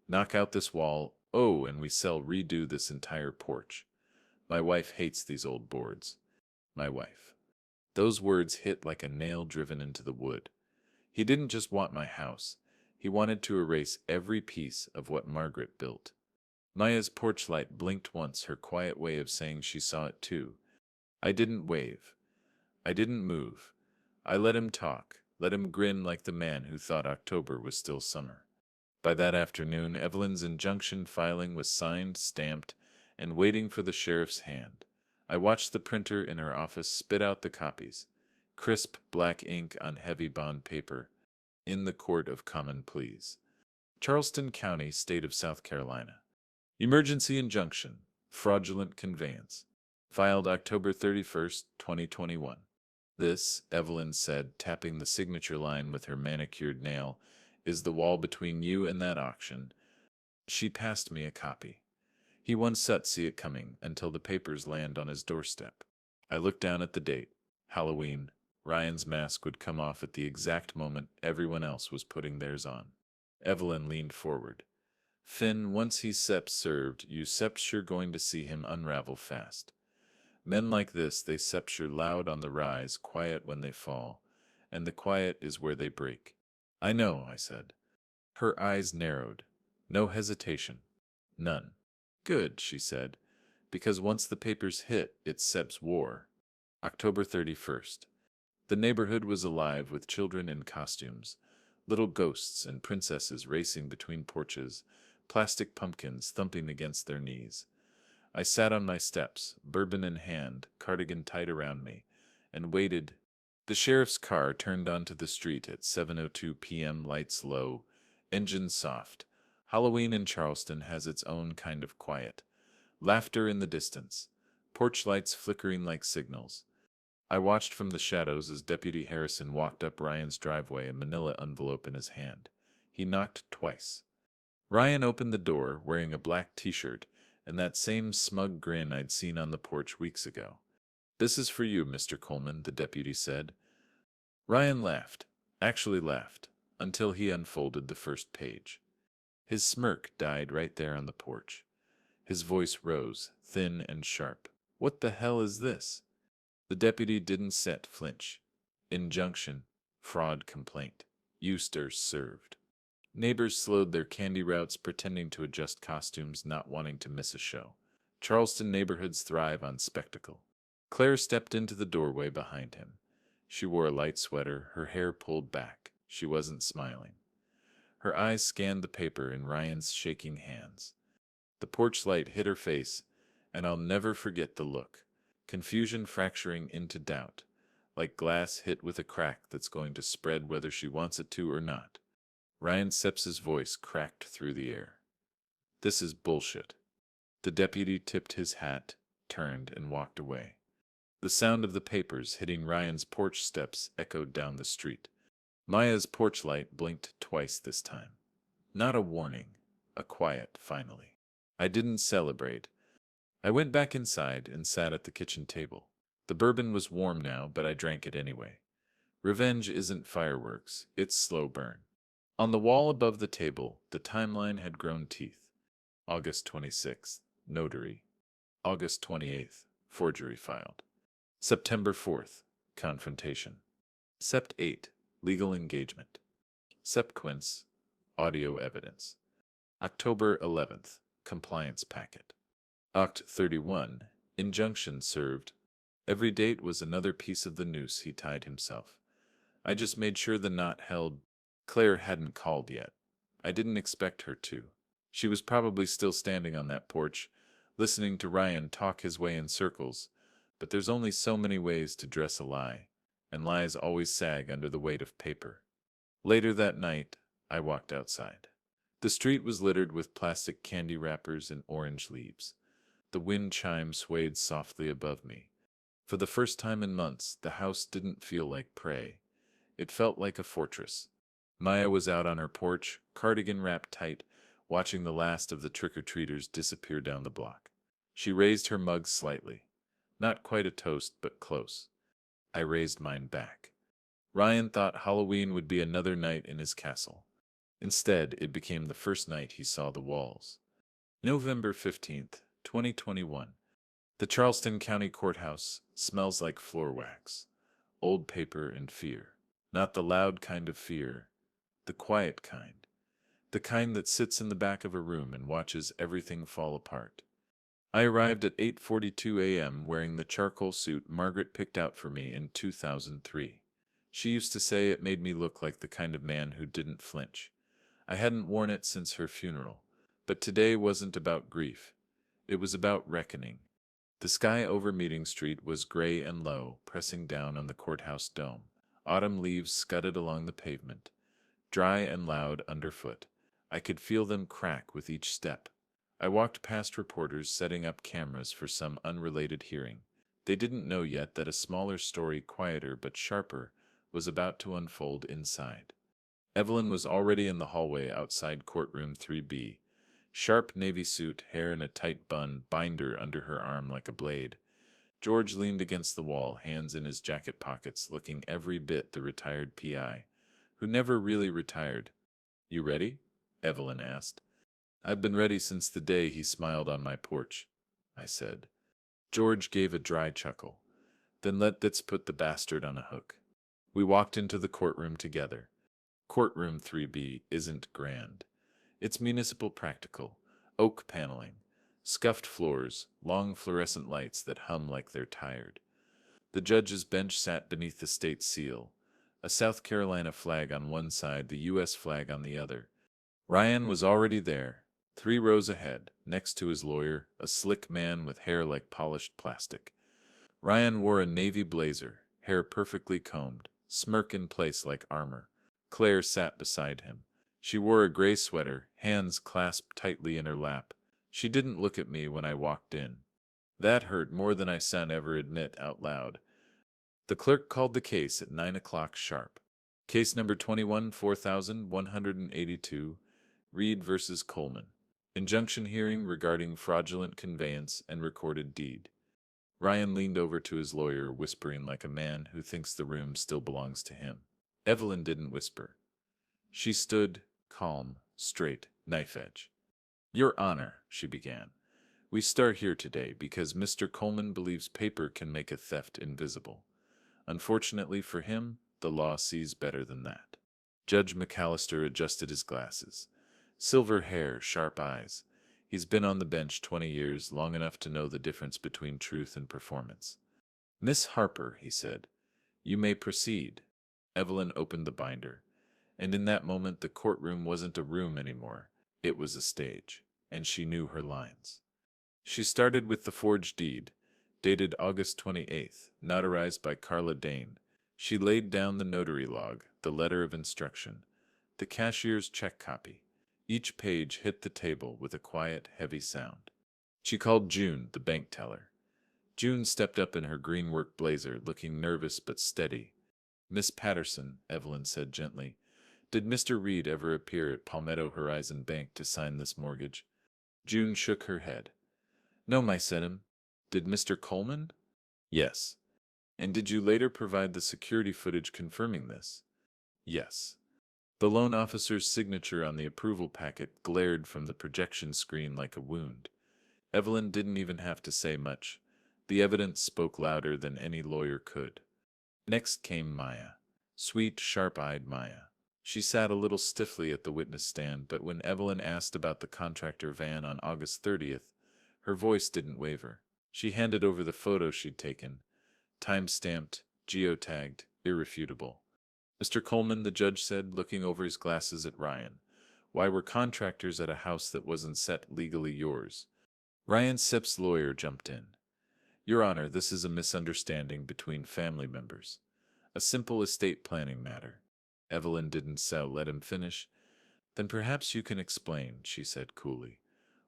Knock out this wall, oh, and we sell redo this entire porch. My wife hates these old boards. My wife. Those words hit like a nail driven into the wood. He didn't just want my house. He wanted to erase every piece of what Margaret built. Maya's porch light blinked once, her quiet way of saying she saw it too. I didn't wave. I didn't move. I let him talk, let him grin like the man who thought October was still summer. By that afternoon, Evelyn's injunction filing was signed, stamped, and waiting for the sheriff's hand. I watched the printer in her office spit out the copies, crisp black ink on heavy bond paper, in the Court of Common Pleas. Charleston County, State of South Carolina. Emergency injunction, fraudulent conveyance. Filed October 31st, 2021. This, Evelyn said, tapping the signature line with her manicured nail, is the wall between you and that auction. She passed me a copy. He won't see it coming until the papers land on his doorstep. I looked down at the date. Halloween. Ryan's mask would come off at the exact moment everyone else was putting theirs on. Evelyn leaned forward. Finn, once he's served, you sure going to see him unravel fast. Men like this, they sure loud on the rise, quiet when they fall, and the quiet is where they break. I know, I said. Her eyes narrowed. No hesitation. None. Good, she said, because once the papers hit, it's Seb's war. October 31st. The neighborhood was alive with children in costumes, little ghosts and princesses racing between porches, plastic pumpkins thumping against their knees. I sat on my steps, bourbon in hand, cardigan tight around me, and waited. The sheriff's car turned onto the street at 7:02 p.m., lights low, engine soft. Halloween in Charleston has its own kind of quiet. Laughter in the distance, porch lights flickering like signals. I watched from the shadows as Deputy Harrison walked up Ryan's driveway, a manila envelope in his hand. He knocked twice. Ryan opened the door, wearing a black t-shirt and that same smug grin I'd seen on the porch weeks ago. This is for you, Mr. Coleman, the deputy said. Ryan laughed, actually laughed, until he unfolded the first page. His smirk died right there on the porch. His voice rose, thin and sharp. What the hell is this? The deputy didn't flinch. Injunction, fraud complaint. Eustace served. Neighbors slowed their candy routes, pretending to adjust costumes, not wanting to miss a show. Charleston neighborhoods thrive on spectacle. Claire stepped into the doorway behind him. She wore a light sweater, her hair pulled back. She wasn't smiling. Her eyes scanned the paper in Ryan's shaking hands. The porch light hit her face, and I'll never forget the look. Confusion fracturing into doubt, like glass hit with a crack that's going to spread whether she wants it to or not. Ryan Seps's voice cracked through the air. This is bullshit. The deputy tipped his hat, turned, and walked away. The sound of the papers hitting Ryan's porch steps echoed down the street. Maya's porch light blinked twice this time. Not a warning, a quiet, finally. I didn't celebrate. I went back inside and sat at the kitchen table. The bourbon was warm now, but I drank it anyway. Revenge isn't fireworks, it's slow burn. On the wall above the table, the timeline had grown teeth. August 26th, notary. August 28th, forgery filed. September 4th, confrontation. Sept 8, legal engagement. Sepquence, audio evidence. October 11th, compliance packet. Oct 31, injunction served. Every date was another piece of the noose he tied himself. I just made sure the knot held. Claire hadn't called yet. I didn't expect her to. She was probably still standing on that porch, listening to Ryan talk his way in circles, but there's only so many ways to dress a lie, and lies always sag under the weight of paper. Later that night, I walked outside. The street was littered with plastic candy wrappers and orange leaves. The wind chime swayed softly above me. For the first time in months, the house didn't feel like prey. It felt like a fortress. Maya was out on her porch, cardigan wrapped tight, watching the last of the trick-or-treaters disappear down the block. She raised her mug slightly. Not quite a toast, but close. I raised mine back. Ryan thought Halloween would be another night in his castle. Instead, it became the first night he saw the walls. November 15th, 2021. The Charleston County Courthouse smells like floor wax, old paper and fear. Not the loud kind of fear, the quiet kind. the kind that sits in the back of a room and watches everything fall apart. I arrived at 8:42 a.m. wearing the charcoal suit Margaret picked out for me in 2003. She used to say it made me look like the kind of man who didn't flinch. I hadn't worn it since her funeral, but today wasn't about grief. It was about reckoning. The sky over Meeting Street was gray and low, pressing down on the courthouse dome. Autumn leaves scudded along the pavement, dry and loud underfoot. I could feel them crack with each step. I walked past reporters setting up cameras for some unrelated hearing. They didn't know yet that a smaller story, quieter but sharper, was about to unfold inside. Evelyn was already in the hallway outside courtroom 3B. Sharp navy suit, hair in a tight bun, binder under her arm like a blade. George leaned against the wall, hands in his jacket pockets, looking every bit the retired PI, who never really retired. "You ready?" Evelyn asked. "I've been ready since the day he smiled on my porch," I said. George gave a dry chuckle. "Then let's put the bastard on a hook." We walked into the courtroom together. Courtroom 3B isn't grand. It's municipal practical, oak paneling, scuffed floors, long fluorescent lights that hum like they're tired. The judge's bench sat beneath the state seal, a South Carolina flag on one side, the U.S. flag on the other. Ryan was already there, 3 rows ahead, next to his lawyer, a slick man with hair like polished plastic. Ryan wore a navy blazer, hair perfectly combed, smirk in place like armor. Claire sat beside him. She wore a gray sweater, hands clasped tightly in her lap. She didn't look at me when I walked in. That hurt more than I son ever admit out loud. The clerk called the case at 9 o'clock sharp. Case number 21-4182, Reed versus Coleman. Injunction hearing regarding fraudulent conveyance and recorded deed. Ryan leaned over to his lawyer, whispering like a man who thinks the room still belongs to him. Evelyn didn't whisper. She stood, calm, straight, knife edge. "Your Honor," she began, "we start here today because Mr. Coleman believes paper can make a theft invisible. Unfortunately for him, the law sees better than that." Judge McAllister adjusted his glasses. Silver hair, sharp eyes. He's been on the bench 20 years, long enough to know the difference between truth and performance. "Miss Harper," he said, "you may proceed." Evelyn opened the binder, and in that moment the courtroom wasn't a room anymore. It was a stage, and she knew her lines. She started with the forged deed, dated August 28th, notarized by Carla Dane. She laid down the notary log, the letter of instruction, the cashier's check copy. Each page hit the table with a quiet, heavy sound. She called June, the bank teller. June stepped up in her green work blazer, looking nervous but steady. "Miss Patterson," Evelyn said gently, "did Mr. Reed ever appear at Palmetto Horizon Bank to sign this mortgage?" June shook her head. "No, my Senim. Did Mr. Coleman?" "Yes." "And did you later provide the security footage confirming this?" "Yes." The loan officer's signature on the approval packet glared from the projection screen like a wound. Evelyn didn't even have to say much. The evidence spoke louder than any lawyer could. Next came Maya. Sweet, sharp-eyed Maya. She sat a little stiffly at the witness stand, but when Evelyn asked about the contractor van on August 30th, her voice didn't waver. She handed over the photo she'd taken, time-stamped, geotagged, irrefutable. "Mr. Coleman," the judge said, looking over his glasses at Ryan, "why were contractors at a house that wasn't set legally yours?" Ryan Sipp's lawyer jumped in. "Your Honor, this is a misunderstanding between family members. A simple estate planning matter." Evelyn didn't let him finish. "Then perhaps you can explain," she said coolly,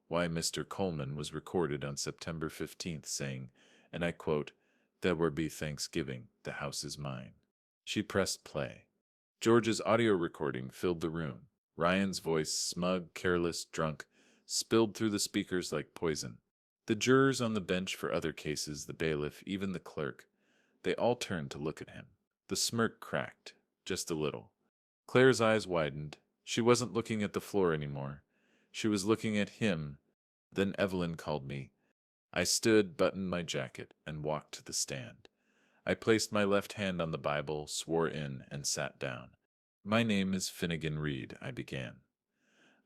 "why Mr. Coleman was recorded on September 15th saying, and I quote, 'There will be Thanksgiving, the house is mine.'" She pressed play. George's audio recording filled the room. Ryan's voice, smug, careless, drunk, spilled through the speakers like poison. The jurors on the bench for other cases, the bailiff, even the clerk, they all turned to look at him. The smirk cracked, just a little. Claire's eyes widened. She wasn't looking at the floor anymore. She was looking at him. Then Evelyn called me. I stood, buttoned my jacket, and walked to the stand. I placed my left hand on the Bible, swore in, and sat down. "My name is Finnegan Reed," I began.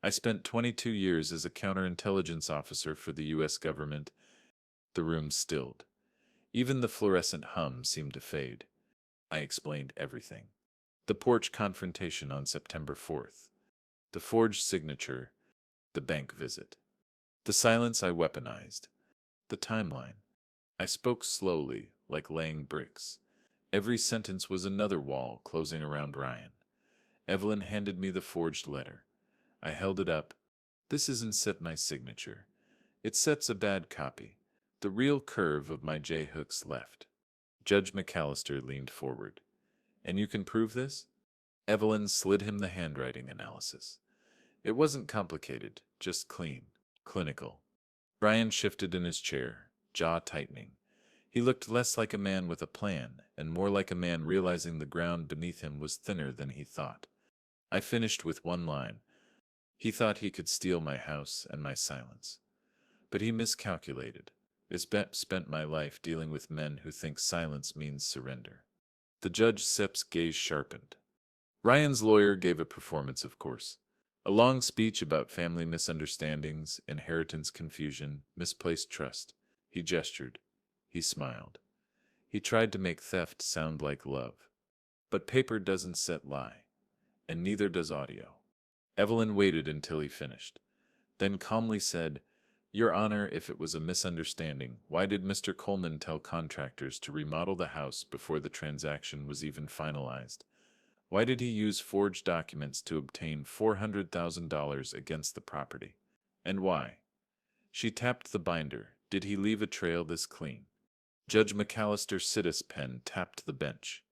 I spent 22 years as a counterintelligence officer for the U.S. government. The room stilled. Even the fluorescent hum seemed to fade. I explained everything. The porch confrontation on September 4th. The forged signature. The bank visit. The silence I weaponized. The timeline. I spoke slowly, like laying bricks. Every sentence was another wall closing around Ryan. Evelyn handed me the forged letter. I held it up. This isn't set my signature. It sets a bad copy. The real curve of my J hooks left. Judge McAllister leaned forward. And you can prove this? Evelyn slid him the handwriting analysis. It wasn't complicated, just clean, clinical. Ryan shifted in his chair, jaw tightening. He looked less like a man with a plan, and more like a man realizing the ground beneath him was thinner than he thought. I finished with one line. He thought he could steal my house and my silence. But he miscalculated. Spent my life dealing with men who think silence means surrender. The judge Sepp's gaze sharpened. Ryan's lawyer gave a performance, of course. A long speech about family misunderstandings, inheritance confusion, misplaced trust. He gestured. He smiled. He tried to make theft sound like love. But paper doesn't set lie, and neither does audio. Evelyn waited until he finished, then calmly said, Your Honor, if it was a misunderstanding, why did Mr. Coleman tell contractors to remodel the house before the transaction was even finalized? Why did he use forged documents to obtain $400,000 against the property? And why? She tapped the binder. Did he leave a trail this clean? Judge McAllister's situs pen tapped the bench.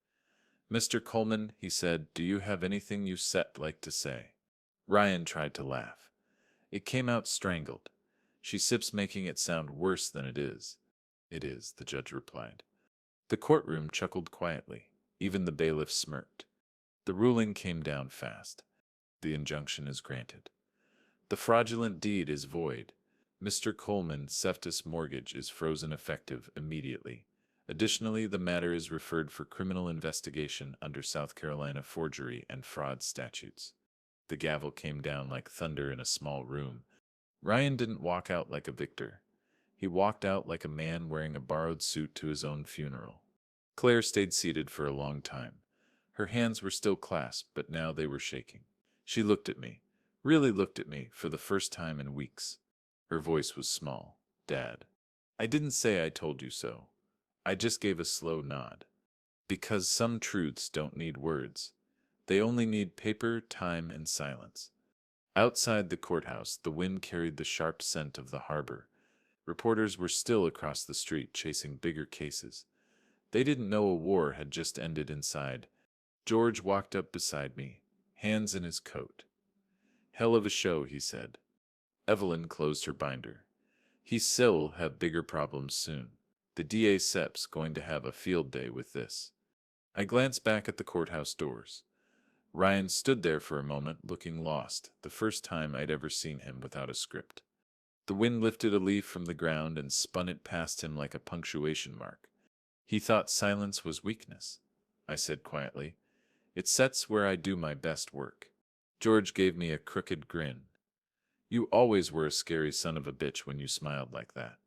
Mr. Coleman, he said, do you have anything you like to say? Ryan tried to laugh. It came out strangled. She sips, making it sound worse than it is. It is, the judge replied. The courtroom chuckled quietly. Even the bailiff smirked. The ruling came down fast. The injunction is granted. The fraudulent deed is void. Mr. Coleman's Seftis mortgage is frozen effective immediately. Additionally, the matter is referred for criminal investigation under South Carolina forgery and fraud statutes. The gavel came down like thunder in a small room. Ryan didn't walk out like a victor. He walked out like a man wearing a borrowed suit to his own funeral. Claire stayed seated for a long time. Her hands were still clasped, but now they were shaking. She looked at me, really looked at me, for the first time in weeks. Her voice was small. Dad. I didn't say I told you so. I just gave a slow nod. Because some truths don't need words. They only need paper, time, and silence. Outside the courthouse, the wind carried the sharp scent of the harbor. Reporters were still across the street chasing bigger cases. They didn't know a war had just ended inside. George walked up beside me, hands in his coat. Hell of a show, he said. Evelyn closed her binder. He'll have bigger problems soon. The DA Sepp's going to have a field day with this. I glanced back at the courthouse doors. Ryan stood there for a moment, looking lost, the first time I'd ever seen him without a script. The wind lifted a leaf from the ground and spun it past him like a punctuation mark. He thought silence was weakness. I said quietly, It sets where I do my best work. George gave me a crooked grin. You always were a scary son of a bitch when you smiled like that.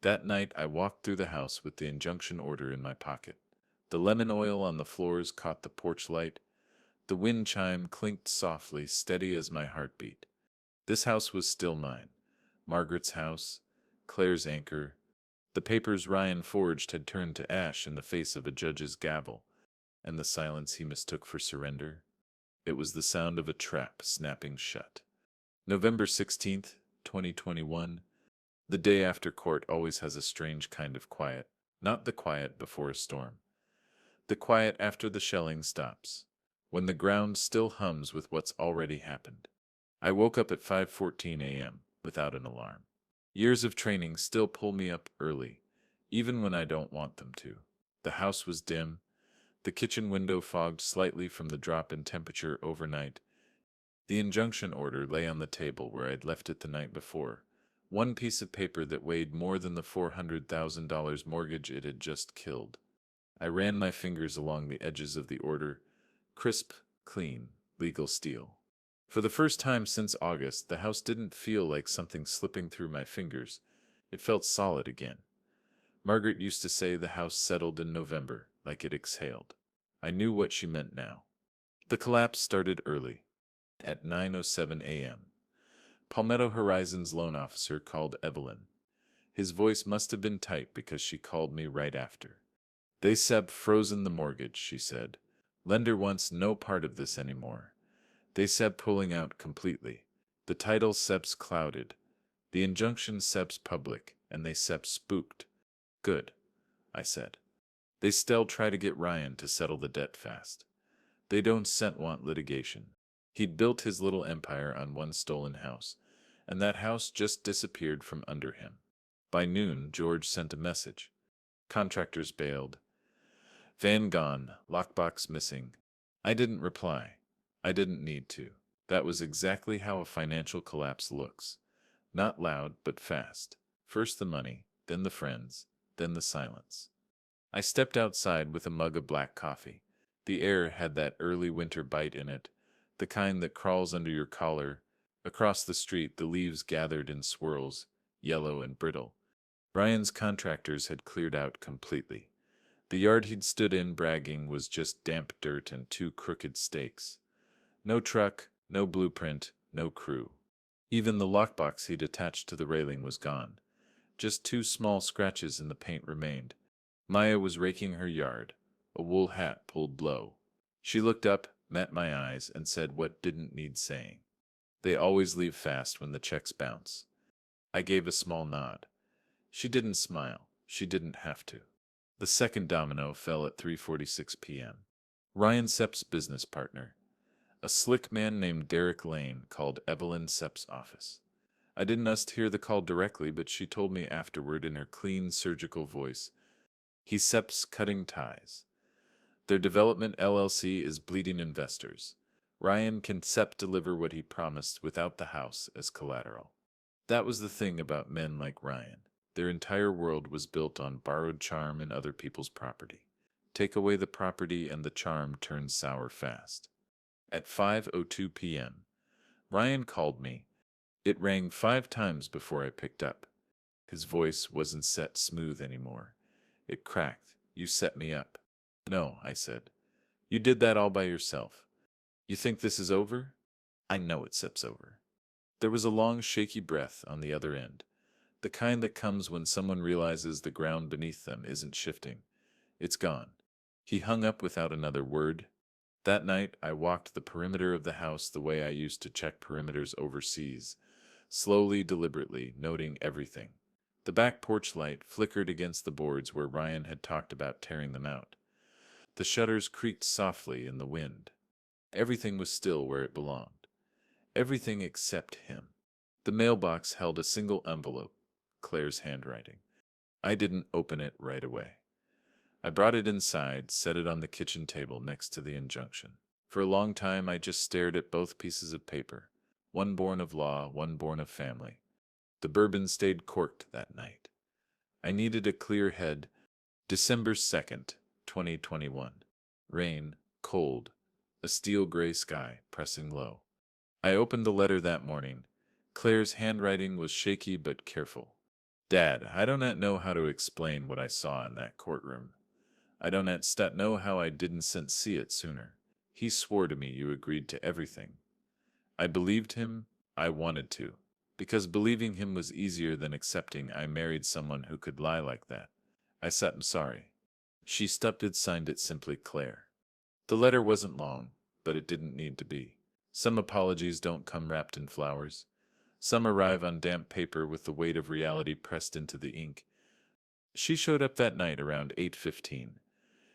That night I walked through the house with the injunction order in my pocket. The lemon oil on the floors caught the porch light. The wind chime clinked softly, steady as my heartbeat. This house was still mine. Margaret's house, Claire's anchor. The papers Ryan forged had turned to ash in the face of a judge's gavel, and the silence he mistook for surrender. It was the sound of a trap snapping shut. November 16th, 2021. The day after court always has a strange kind of quiet, not the quiet before a storm. The quiet after the shelling stops, when the ground still hums with what's already happened. I woke up at 5:14 a.m. without an alarm. Years of training still pull me up early, even when I don't want them to. The house was dim. The kitchen window fogged slightly from the drop in temperature overnight. The injunction order lay on the table where I'd left it the night before. One piece of paper that weighed more than the $400,000 mortgage it had just killed. I ran my fingers along the edges of the order. Crisp, clean, legal steel. For the first time since August, the house didn't feel like something slipping through my fingers. It felt solid again. Margaret used to say the house settled in November, like it exhaled. I knew what she meant now. The collapse started early, at 9:07 a.m. Palmetto Horizon's loan officer called Evelyn. His voice must have been tight because she called me right after. They Seb frozen the mortgage, she said. Lender wants no part of this anymore. They Seb pulling out completely. The title Seb's clouded. The injunction Seb's public, and they Seb spooked. Good, I said. They still try to get Ryan to settle the debt fast. They don't want litigation. He'd built his little empire on one stolen house, and that house just disappeared from under him. By noon, George sent a message. Contractors bailed. Van gone, lockbox missing. I didn't reply. I didn't need to. That was exactly how a financial collapse looks. Not loud, but fast. First the money, then the friends, then the silence. I stepped outside with a mug of black coffee. The air had that early winter bite in it, the kind that crawls under your collar. Across the street, the leaves gathered in swirls, yellow and brittle. Ryan's contractors had cleared out completely. The yard he'd stood in bragging was just damp dirt and two crooked stakes. No truck, no blueprint, no crew. Even the lockbox he'd attached to the railing was gone. Just two small scratches in the paint remained. Maya was raking her yard, a wool hat pulled low. She looked up, met my eyes, and said what didn't need saying. They always leave fast when the checks bounce. I gave a small nod. She didn't smile. She didn't have to. The second domino fell at 3:46 p.m. Ryan Sepp's business partner, a slick man named Derek Lane, called Evelyn Sepp's office. I didn't hear the call directly, but she told me afterward in her clean, surgical voice. He's Sepp's cutting ties. Their development LLC is bleeding investors. Ryan can Sepp deliver what he promised without the house as collateral. That was the thing about men like Ryan. Their entire world was built on borrowed charm and other people's property. Take away the property and the charm turns sour fast. At 5:02 p.m., Ryan called me. It rang 5 times before I picked up. His voice wasn't set smooth anymore. It cracked. You set me up. No, I said. You did that all by yourself. You think this is over? I know it Sepp's over. There was a long, shaky breath on the other end. The kind that comes when someone realizes the ground beneath them isn't shifting. It's gone. He hung up without another word. That night, I walked the perimeter of the house the way I used to check perimeters overseas, slowly, deliberately, noting everything. The back porch light flickered against the boards where Ryan had talked about tearing them out. The shutters creaked softly in the wind. Everything was still where it belonged. Everything except him. The mailbox held a single envelope, Claire's handwriting. I didn't open it right away. I brought it inside, set it on the kitchen table next to the injunction. For a long time, I just stared at both pieces of paper, one born of law, one born of family. The bourbon stayed corked that night. I needed a clear head. December 2nd, 2021. Rain, cold, a steel gray sky pressing low. I opened the letter that morning. Claire's handwriting was shaky but careful. Dad, I do not know how to explain what I saw in that courtroom. I do not know how I didn't see it sooner. He swore to me you agreed to everything. I believed him. I wanted to. Because believing him was easier than accepting I married someone who could lie like that. I said I'm sorry. She signed it simply Claire. The letter wasn't long, but it didn't need to be. Some apologies don't come wrapped in flowers. Some arrive on damp paper with the weight of reality pressed into the ink. She showed up that night around 8:15.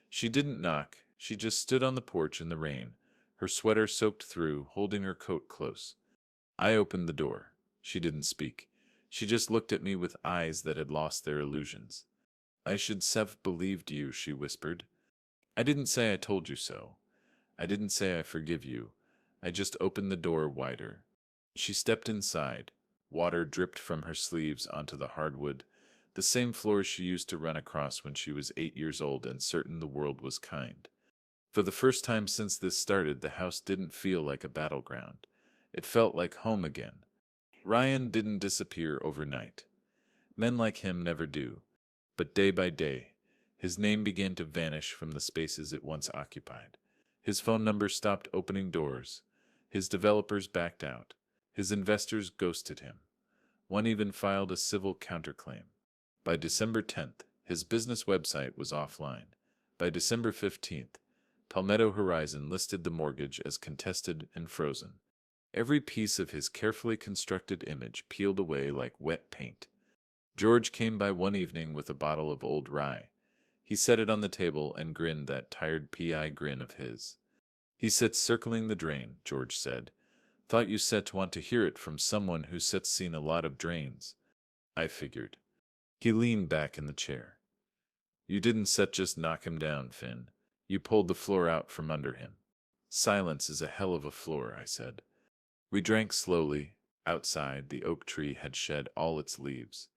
She didn't knock. She just stood on the porch in the rain, her sweater soaked through, holding her coat close. I opened the door. She didn't speak. She just looked at me with eyes that had lost their illusions. I should have believed you, she whispered. I didn't say I told you so. I didn't say I forgive you. I just opened the door wider. She stepped inside. Water dripped from her sleeves onto the hardwood, the same floor she used to run across when she was 8 years old and certain the world was kind. For the first time since this started, the house didn't feel like a battleground. It felt like home again. Ryan didn't disappear overnight. Men like him never do. But day by day, his name began to vanish from the spaces it once occupied. His phone number stopped opening doors. His developers backed out. His investors ghosted him. One even filed a civil counterclaim. By December 10th, his business website was offline. By December 15th, Palmetto Horizon listed the mortgage as contested and frozen. Every piece of his carefully constructed image peeled away like wet paint. George came by one evening with a bottle of old rye. He set it on the table and grinned that tired PI grin of his. He sits circling the drain, George said. Thought you said to want to hear it from someone who sits seen a lot of drains. I figured. He leaned back in the chair. You didn't set just knock him down, Finn. You pulled the floor out from under him. Silence is a hell of a floor, I said. We drank slowly. Outside, the oak tree had shed all its leaves.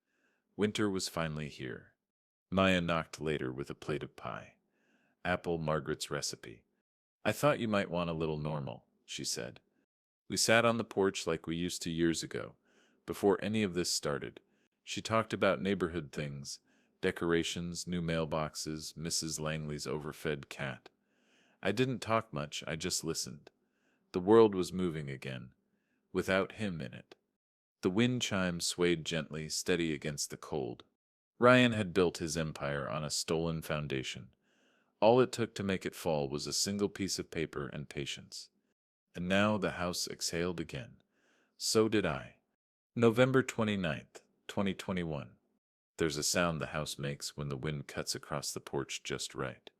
Winter was finally here. Maya knocked later with a plate of pie. Apple Margaret's recipe. I thought you might want a little normal, she said. We sat on the porch like we used to years ago, before any of this started. She talked about neighborhood things, decorations, new mailboxes, Mrs. Langley's overfed cat. I didn't talk much, I just listened. The world was moving again, without him in it. The wind chimes swayed gently, steady against the cold. Ryan had built his empire on a stolen foundation. All it took to make it fall was a single piece of paper and patience. And now the house exhaled again. So did I. November 29th, 2021. There's a sound the house makes when the wind cuts across the porch just right.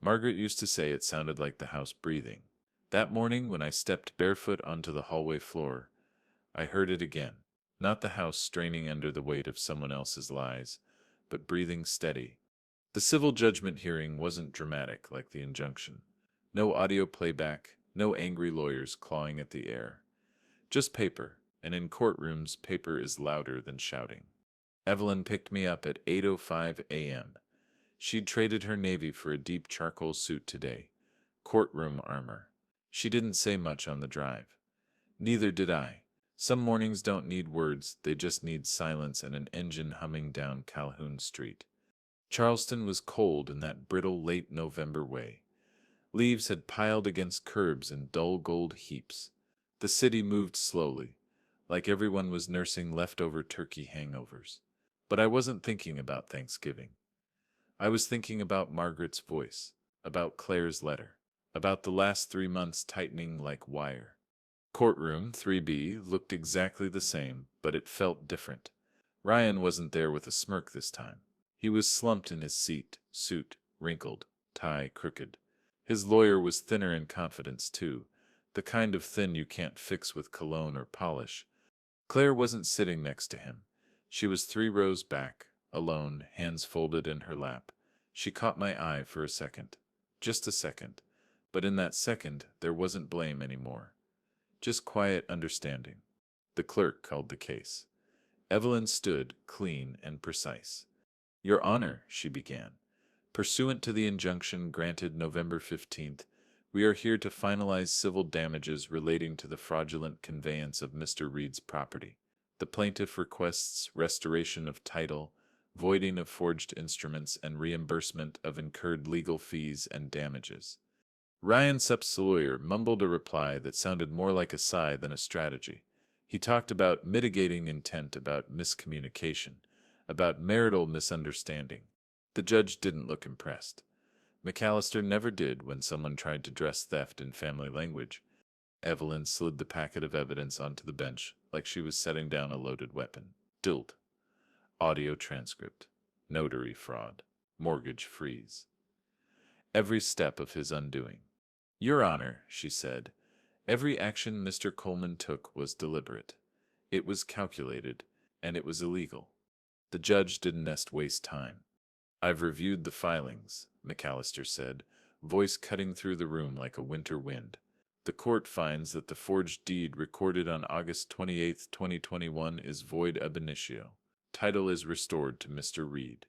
Margaret used to say it sounded like the house breathing. That morning when I stepped barefoot onto the hallway floor, I heard it again. Not the house straining under the weight of someone else's lies, but breathing steady. The civil judgment hearing wasn't dramatic like the injunction. No audio playback, no angry lawyers clawing at the air. Just paper, and in courtrooms, paper is louder than shouting. Evelyn picked me up at 8:05 a.m. She'd traded her navy for a deep charcoal suit today. Courtroom armor. She didn't say much on the drive. Neither did I. Some mornings don't need words, they just need silence and an engine humming down Calhoun Street. Charleston was cold in that brittle late November way. Leaves had piled against curbs in dull gold heaps. The city moved slowly, like everyone was nursing leftover turkey hangovers. But I wasn't thinking about Thanksgiving. I was thinking about Margaret's voice, about Claire's letter, about the last 3 months tightening like wire. Courtroom 3B looked exactly the same, but it felt different. Ryan wasn't there with a smirk this time. He was slumped in his seat, suit wrinkled, tie crooked. His lawyer was thinner in confidence, too, the kind of thin you can't fix with cologne or polish. Claire wasn't sitting next to him. She was 3 rows back, alone, hands folded in her lap. She caught my eye for a second. Just a second. But in that second, there wasn't blame anymore. Just quiet understanding. The clerk called the case. Evelyn stood, clean and precise. Your Honor, she began. Pursuant to the injunction granted November 15th, we are here to finalize civil damages relating to the fraudulent conveyance of Mr. Reed's property. The plaintiff requests restoration of title, voiding of forged instruments, and reimbursement of incurred legal fees and damages. Ryan Supp's lawyer mumbled a reply that sounded more like a sigh than a strategy. He talked about mitigating intent, about miscommunication, about marital misunderstanding. The judge didn't look impressed. McAllister never did when someone tried to dress theft in family language. Evelyn slid the packet of evidence onto the bench like she was setting down a loaded weapon. Dilt. Audio transcript. Notary fraud. Mortgage freeze. Every step of his undoing. Your Honor, she said, every action Mr. Coleman took was deliberate. It was calculated, and it was illegal. The judge didn't waste time. I've reviewed the filings, McAllister said, voice cutting through the room like a winter wind. The court finds that the forged deed recorded on August 28, 2021 is void ab initio. Title is restored to Mr. Reed.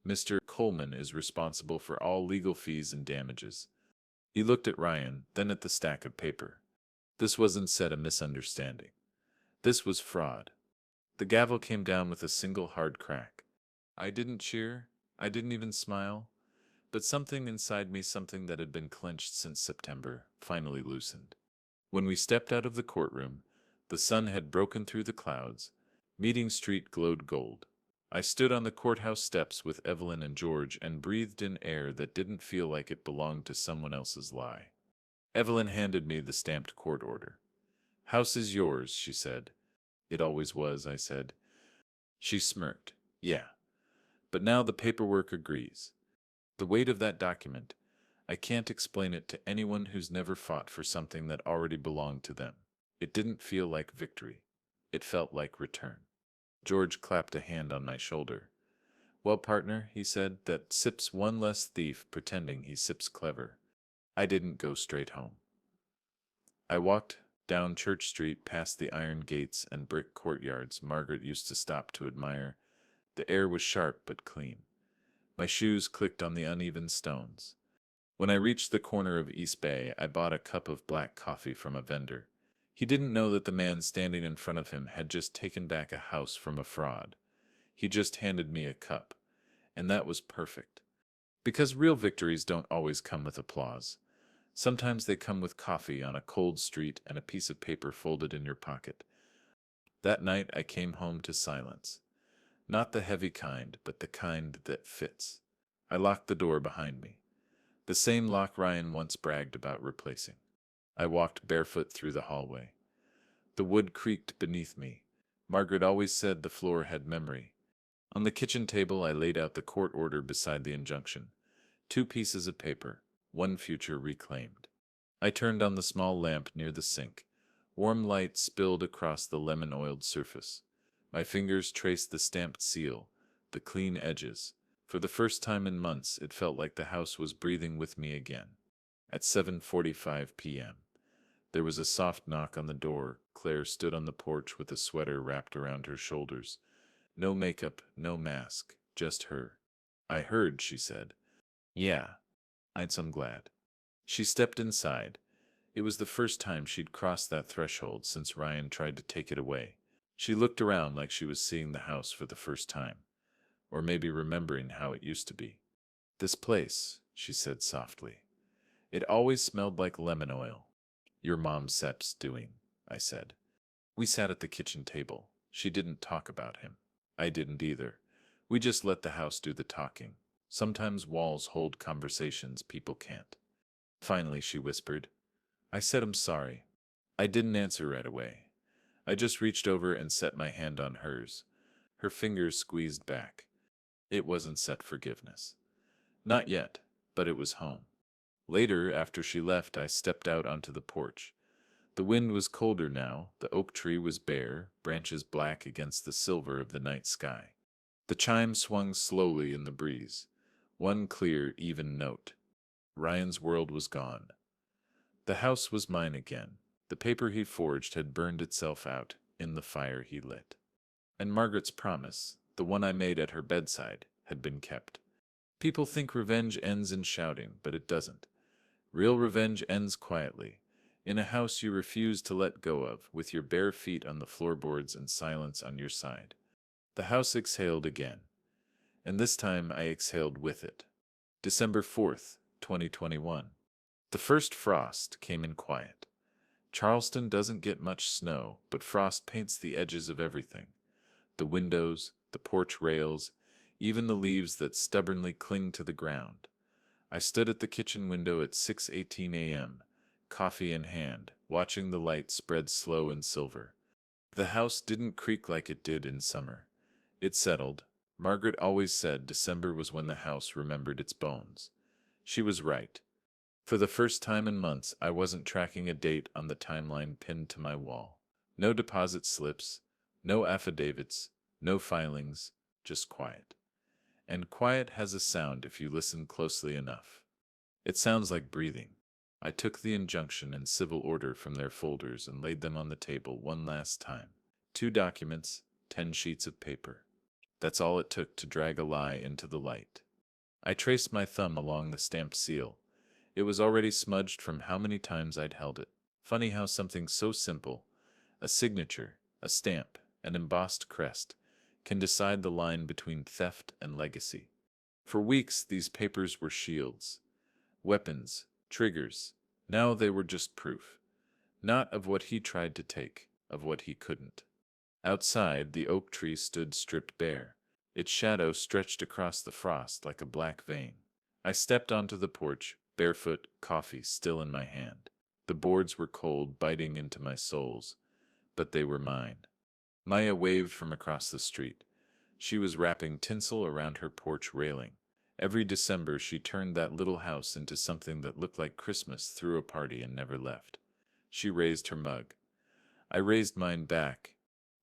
Mr. Coleman is responsible for all legal fees and damages. He looked at Ryan, then at the stack of paper. This wasn't said a misunderstanding. This was fraud. The gavel came down with a single hard crack. I didn't cheer. I didn't even smile. But something inside me, something that had been clenched since September, finally loosened. When we stepped out of the courtroom, the sun had broken through the clouds. Meeting Street glowed gold. I stood on the courthouse steps with Evelyn and George and breathed in air that didn't feel like it belonged to someone else's lie. Evelyn handed me the stamped court order. "House is yours," she said. "It always was," I said. She smirked. "Yeah. But now the paperwork agrees." The weight of that document, I can't explain it to anyone who's never fought for something that already belonged to them. It didn't feel like victory. It felt like return. George clapped a hand on my shoulder. "Well, partner," he said, "that sips one less thief pretending he sips clever." I didn't go straight home. I walked down Church Street past the iron gates and brick courtyards Margaret used to stop to admire. The air was sharp but clean. My shoes clicked on the uneven stones. When I reached the corner of East Bay, I bought a cup of black coffee from a vendor. He didn't know that the man standing in front of him had just taken back a house from a fraud. He just handed me a cup. And that was perfect. Because real victories don't always come with applause. Sometimes they come with coffee on a cold street and a piece of paper folded in your pocket. That night I came home to silence. Not the heavy kind, but the kind that fits. I locked the door behind me. The same lock Ryan once bragged about replacing. I walked barefoot through the hallway. The wood creaked beneath me. Margaret always said the floor had memory. On the kitchen table I laid out the court order beside the injunction. 2 pieces of paper, one future reclaimed. I turned on the small lamp near the sink. Warm light spilled across the lemon-oiled surface. My fingers traced the stamped seal, the clean edges. For the first time in months, it felt like the house was breathing with me again. At 7:45 p.m., there was a soft knock on the door. Claire stood on the porch with a sweater wrapped around her shoulders. No makeup, no mask, just her. "I heard," she said. "Yeah, I'm glad." She stepped inside. It was the first time she'd crossed that threshold since Ryan tried to take it away. She looked around like she was seeing the house for the first time, or maybe remembering how it used to be. "This place," she said softly. "It always smelled like lemon oil." "Your mom Sep's doing," I said. We sat at the kitchen table. She didn't talk about him. I didn't either. We just let the house do the talking. Sometimes walls hold conversations people can't. Finally, she whispered. I said I'm sorry. I didn't answer right away. I just reached over and set my hand on hers. Her fingers squeezed back. It wasn't set forgiveness. Not yet, but it was home. Later, after she left, I stepped out onto the porch. The wind was colder now, the oak tree was bare, branches black against the silver of the night sky. The chime swung slowly in the breeze, one clear, even note. Ryan's world was gone. The house was mine again. The paper he forged had burned itself out in the fire he lit. And Margaret's promise, the one I made at her bedside, had been kept. People think revenge ends in shouting, but it doesn't. Real revenge ends quietly, in a house you refuse to let go of, with your bare feet on the floorboards and silence on your side. The house exhaled again, and this time I exhaled with it. December 4th, 2021. The first frost came in quiet. Charleston doesn't get much snow, but frost paints the edges of everything. The windows, the porch rails, even the leaves that stubbornly cling to the ground. I stood at the kitchen window at 6:18 a.m., coffee in hand, watching the light spread slow and silver. The house didn't creak like it did in summer. It settled. Margaret always said December was when the house remembered its bones. She was right. For the first time in months, I wasn't tracking a date on the timeline pinned to my wall. No deposit slips, no affidavits, no filings, just quiet. And quiet has a sound if you listen closely enough. It sounds like breathing. I took the injunction and civil order from their folders and laid them on the table one last time. 2 documents, 10 sheets of paper. That's all it took to drag a lie into the light. I traced my thumb along the stamped seal. It was already smudged from how many times I'd held it. Funny how something so simple, a signature, a stamp, an embossed crest, can decide the line between theft and legacy. For weeks, these papers were shields, weapons, triggers. Now they were just proof. Not of what he tried to take, of what he couldn't. Outside, the oak tree stood stripped bare. Its shadow stretched across the frost like a black vein. I stepped onto the porch, barefoot, coffee still in my hand. The boards were cold, biting into my soles, but they were mine. Maya waved from across the street. She was wrapping tinsel around her porch railing. Every December, she turned that little house into something that looked like Christmas, threw a party, and never left. She raised her mug. I raised mine back.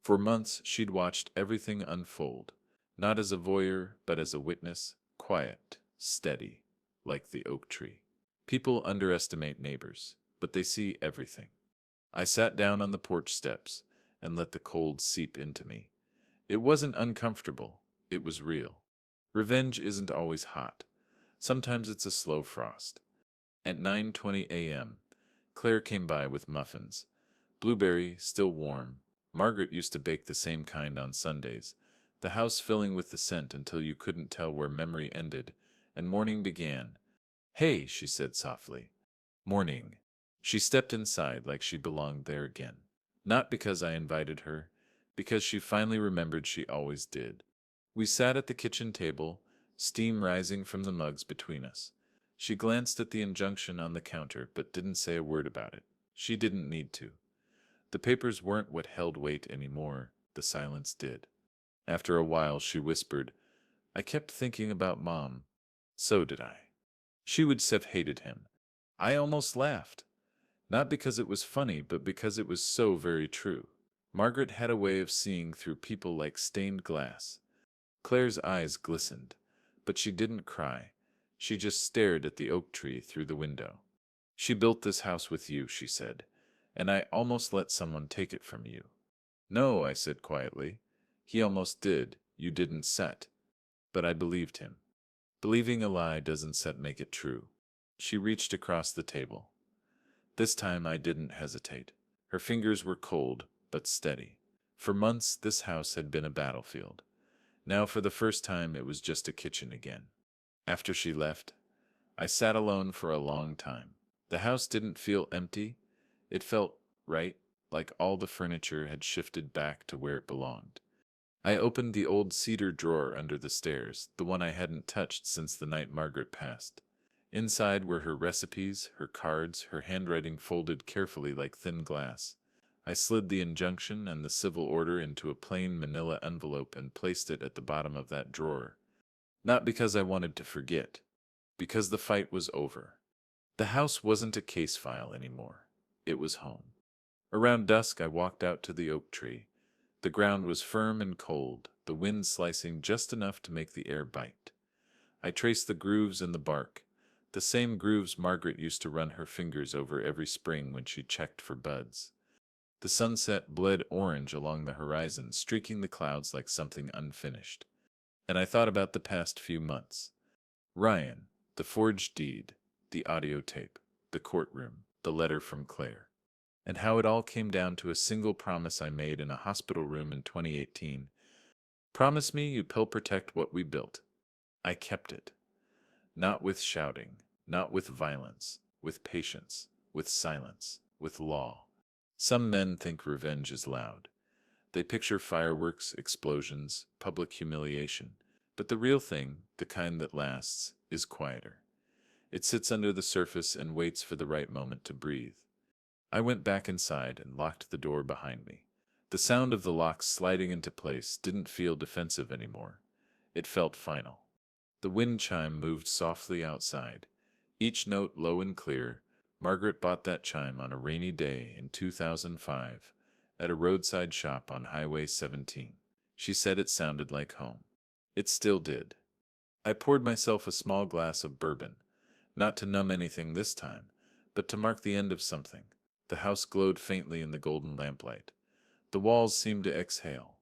For months, she'd watched everything unfold, not as a voyeur, but as a witness, quiet, steady, like the oak tree. People underestimate neighbors, but they see everything. I sat down on the porch steps and let the cold seep into me. It wasn't uncomfortable, it was real. Revenge isn't always hot. Sometimes it's a slow frost. At 9:20 a.m., Claire came by with muffins. Blueberry, still warm. Margaret used to bake the same kind on Sundays, the house filling with the scent until you couldn't tell where memory ended, and morning began. "Hey," she said softly. "Morning." She stepped inside like she belonged there again. Not because I invited her, because she finally remembered she always did. We sat at the kitchen table, steam rising from the mugs between us. She glanced at the injunction on the counter but didn't say a word about it. She didn't need to. The papers weren't what held weight anymore, the silence did. After a while, she whispered, "I kept thinking about Mom." So did I. She would have hated him. I almost laughed. Not because it was funny, but because it was so very true. Margaret had a way of seeing through people like stained glass. Claire's eyes glistened, but she didn't cry. She just stared at the oak tree through the window. "She built this house with you," she said, "and I almost let someone take it from you." "No," I said quietly. "He almost did. You didn't set." But I believed him. Believing a lie doesn't make it true. She reached across the table. This time I didn't hesitate. Her fingers were cold, but steady. For months, this house had been a battlefield. Now, for the first time, it was just a kitchen again. After she left, I sat alone for a long time. The house didn't feel empty. It felt right, like all the furniture had shifted back to where it belonged. I opened the old cedar drawer under the stairs, the one I hadn't touched since the night Margaret passed. Inside were her recipes, her cards, her handwriting folded carefully like thin glass. I slid the injunction and the civil order into a plain manila envelope and placed it at the bottom of that drawer. Not because I wanted to forget, because the fight was over. The house wasn't a case file anymore. It was home. Around dusk, I walked out to the oak tree. The ground was firm and cold, the wind slicing just enough to make the air bite. I traced the grooves in the bark, the same grooves Margaret used to run her fingers over every spring when she checked for buds. The sunset bled orange along the horizon, streaking the clouds like something unfinished. And I thought about the past few months. Ryan, the forged deed, the audio tape, the courtroom, the letter from Claire, and how it all came down to a single promise I made in a hospital room in 2018. "Promise me you'll protect what we built." I kept it. Not with shouting, not with violence, with patience, with silence, with law. Some men think revenge is loud. They picture fireworks, explosions, public humiliation. But the real thing, the kind that lasts, is quieter. It sits under the surface and waits for the right moment to breathe. I went back inside and locked the door behind me. The sound of the lock sliding into place didn't feel defensive anymore. It felt final. The wind chime moved softly outside, each note low and clear. Margaret bought that chime on a rainy day in 2005 at a roadside shop on Highway 17. She said it sounded like home. It still did. I poured myself a small glass of bourbon, not to numb anything this time, but to mark the end of something. The house glowed faintly in the golden lamplight. The walls seemed to exhale.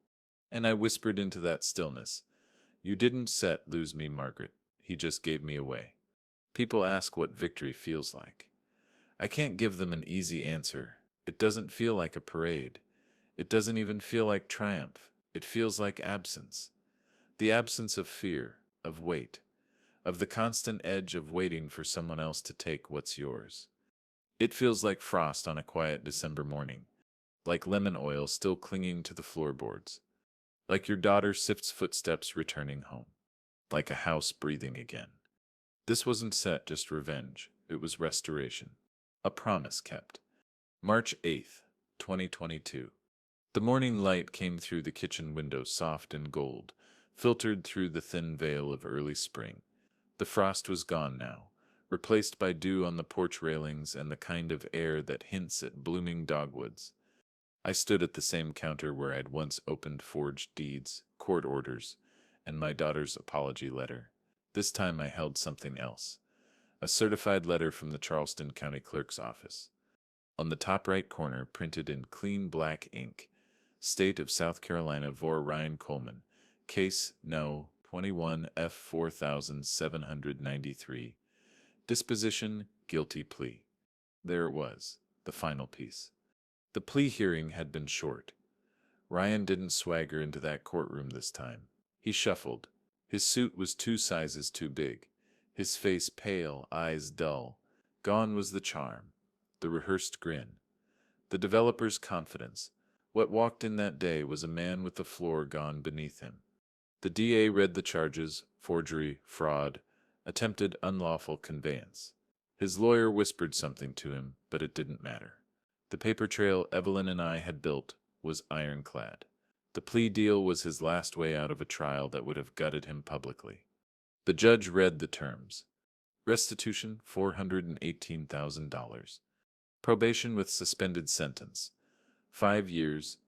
And I whispered into that stillness, "You didn't lose me, Margaret. He just gave me away." People ask what victory feels like. I can't give them an easy answer. It doesn't feel like a parade. It doesn't even feel like triumph. It feels like absence. The absence of fear, of weight, of the constant edge of waiting for someone else to take what's yours. It feels like frost on a quiet December morning, like lemon oil still clinging to the floorboards, like your daughter sifts footsteps returning home, like a house breathing again. This wasn't set just revenge, it was restoration. A promise kept. March 8th, 2022. The morning light came through the kitchen window soft and gold, filtered through the thin veil of early spring. The frost was gone now, replaced by dew on the porch railings and the kind of air that hints at blooming dogwoods. I stood at the same counter where I'd once opened forged deeds, court orders, and my daughter's apology letter. This time I held something else, a certified letter from the Charleston County Clerk's office. On the top right corner, printed in clean black ink, State of South Carolina vor Ryan Coleman, Case No. 21 F 4793. Disposition, guilty plea. There it was, the final piece. The plea hearing had been short. Ryan didn't swagger into that courtroom this time. He shuffled. His suit was 2 sizes too big. His face pale, eyes dull. Gone was the charm, the rehearsed grin, the developer's confidence. What walked in that day was a man with the floor gone beneath him. The DA read the charges: forgery, fraud, attempted unlawful conveyance. His lawyer whispered something to him, but it didn't matter. The paper trail Evelyn and I had built was ironclad. The plea deal was his last way out of a trial that would have gutted him publicly. The judge read the terms. Restitution $418,000. Probation with suspended sentence. 5 years.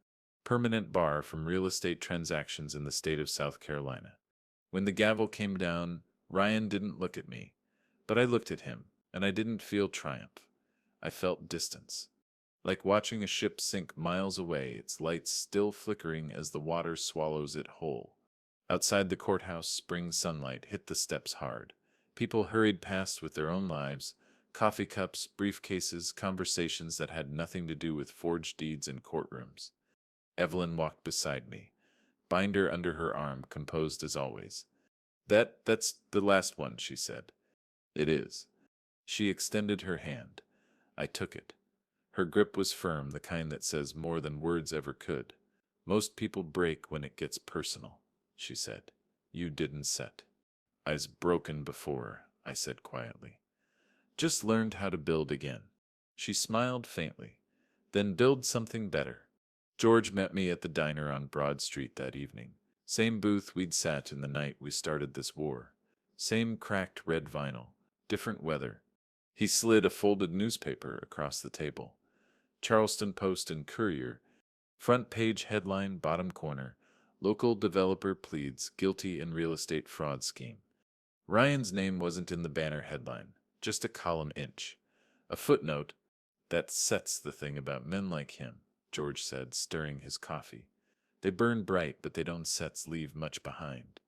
Permanent bar from real estate transactions in the state of South Carolina. When the gavel came down, Ryan didn't look at me, but I looked at him, and I didn't feel triumph. I felt distance. Like watching a ship sink miles away, its lights still flickering as the water swallows it whole. Outside the courthouse, spring sunlight hit the steps hard. People hurried past with their own lives, coffee cups, briefcases, conversations that had nothing to do with forged deeds and courtrooms. Evelyn walked beside me, binder under her arm, composed as always. That's the last one, she said. It is. She extended her hand. I took it. Her grip was firm, the kind that says more than words ever could. Most people break when it gets personal, she said. You didn't set. I's broken before, I said quietly. Just learned how to build again. She smiled faintly. Then build something better. George met me at the diner on Broad Street that evening. Same booth we'd sat in the night we started this war. Same cracked red vinyl. Different weather. He slid a folded newspaper across the table. Charleston Post and Courier. Front page headline, bottom corner. Local developer pleads guilty in real estate fraud scheme. Ryan's name wasn't in the banner headline, just a column inch. A footnote. That sets the thing about men like him, George said, stirring his coffee. They burn bright, but they don't sets leave much behind.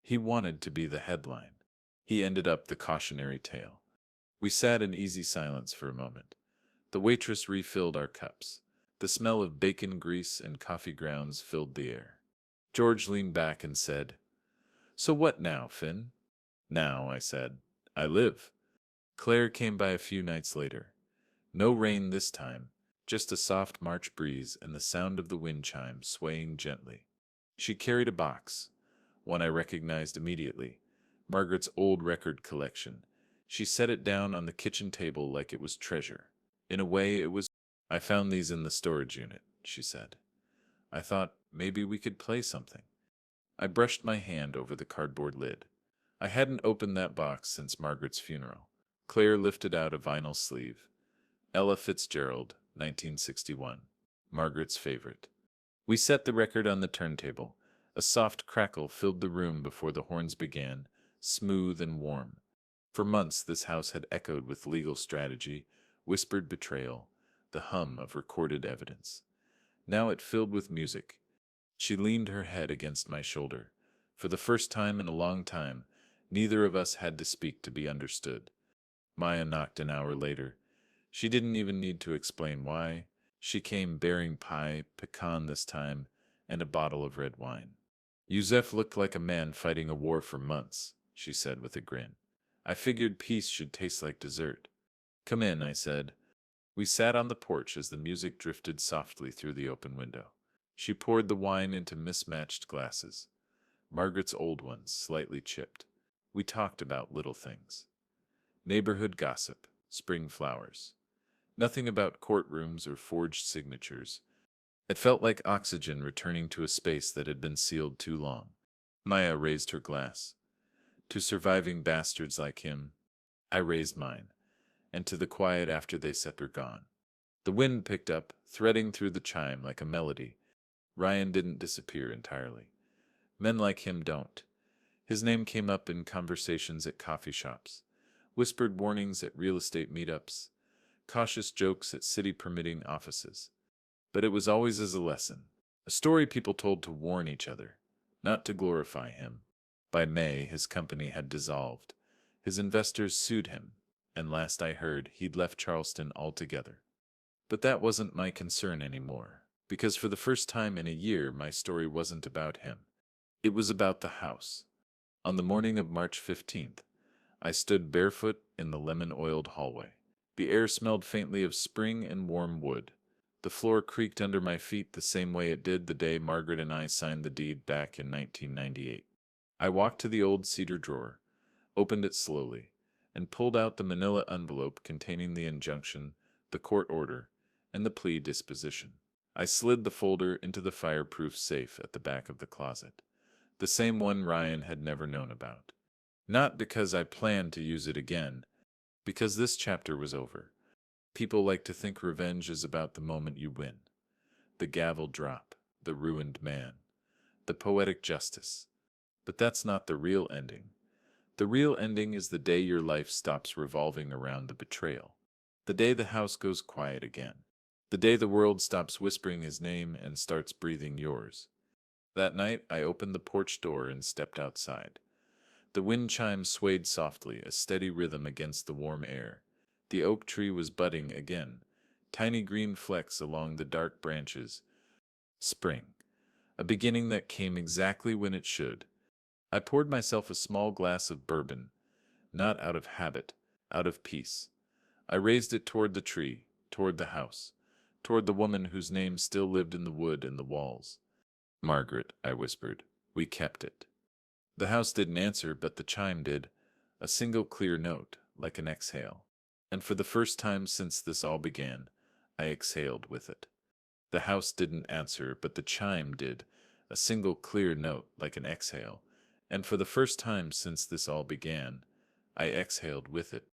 He wanted to be the headline. He ended up the cautionary tale. We sat in easy silence for a moment. The waitress refilled our cups. The smell of bacon grease and coffee grounds filled the air. George leaned back and said, "So what now, Finn?" "Now," I said, "I live." Claire came by a few nights later. No rain this time, just a soft March breeze and the sound of the wind chime swaying gently. She carried a box, one I recognized immediately, Margaret's old record collection. She set it down on the kitchen table like it was treasure. In a way, it was. "I found these in the storage unit," she said. "I thought maybe we could play something." I brushed my hand over the cardboard lid. I hadn't opened that box since Margaret's funeral. Claire lifted out a vinyl sleeve. Ella Fitzgerald, 1961. Margaret's favorite. We set the record on the turntable. A soft crackle filled the room before the horns began, smooth and warm. For months this house had echoed with legal strategy, whispered betrayal, the hum of recorded evidence. Now it filled with music. She leaned her head against my shoulder. For the first time in a long time, neither of us had to speak to be understood. Maya knocked an hour later. She didn't even need to explain why. She came bearing pie, pecan this time, and a bottle of red wine. Yusef looked like a man fighting a war for months, she said with a grin. I figured peace should taste like dessert. Come in, I said. We sat on the porch as the music drifted softly through the open window. She poured the wine into mismatched glasses, Margaret's old ones, slightly chipped. We talked about little things. Neighborhood gossip, spring flowers. Nothing about courtrooms or forged signatures. It felt like oxygen returning to a space that had been sealed too long. Maya raised her glass. To surviving bastards like him, I raised mine, and to the quiet after they set her gone. The wind picked up, threading through the chime like a melody. Ryan didn't disappear entirely. Men like him don't. His name came up in conversations at coffee shops, whispered warnings at real estate meetups, cautious jokes at city permitting offices. But it was always as a lesson, a story people told to warn each other, not to glorify him. By May, his company had dissolved. His investors sued him, and last I heard, he'd left Charleston altogether. But that wasn't my concern anymore, because for the first time in a year, my story wasn't about him. It was about the house. On the morning of March 15th, I stood barefoot in the lemon-oiled hallway. The air smelled faintly of spring and warm wood. The floor creaked under my feet the same way it did the day Margaret and I signed the deed back in 1998. I walked to the old cedar drawer, opened it slowly, and pulled out the manila envelope containing the injunction, the court order, and the plea disposition. I slid the folder into the fireproof safe at the back of the closet, the same one Ryan had never known about. Not because I planned to use it again, because this chapter was over. People like to think revenge is about the moment you win. The gavel drop, the ruined man, the poetic justice. But that's not the real ending. The real ending is the day your life stops revolving around the betrayal. The day the house goes quiet again. The day the world stops whispering his name and starts breathing yours. That night, I opened the porch door and stepped outside. The wind chimes swayed softly, a steady rhythm against the warm air. The oak tree was budding again, tiny green flecks along the dark branches. Spring. A beginning that came exactly when it should. I poured myself a small glass of bourbon, not out of habit, out of peace. I raised it toward the tree, toward the house, toward the woman whose name still lived in the wood and the walls. Margaret, I whispered. We kept it. The house didn't answer, but the chime did, a single clear note, like an exhale. And for the first time since this all began, I exhaled with it. The house didn't answer, but the chime did, a single clear note, like an exhale. And for the first time since this all began, I exhaled with it.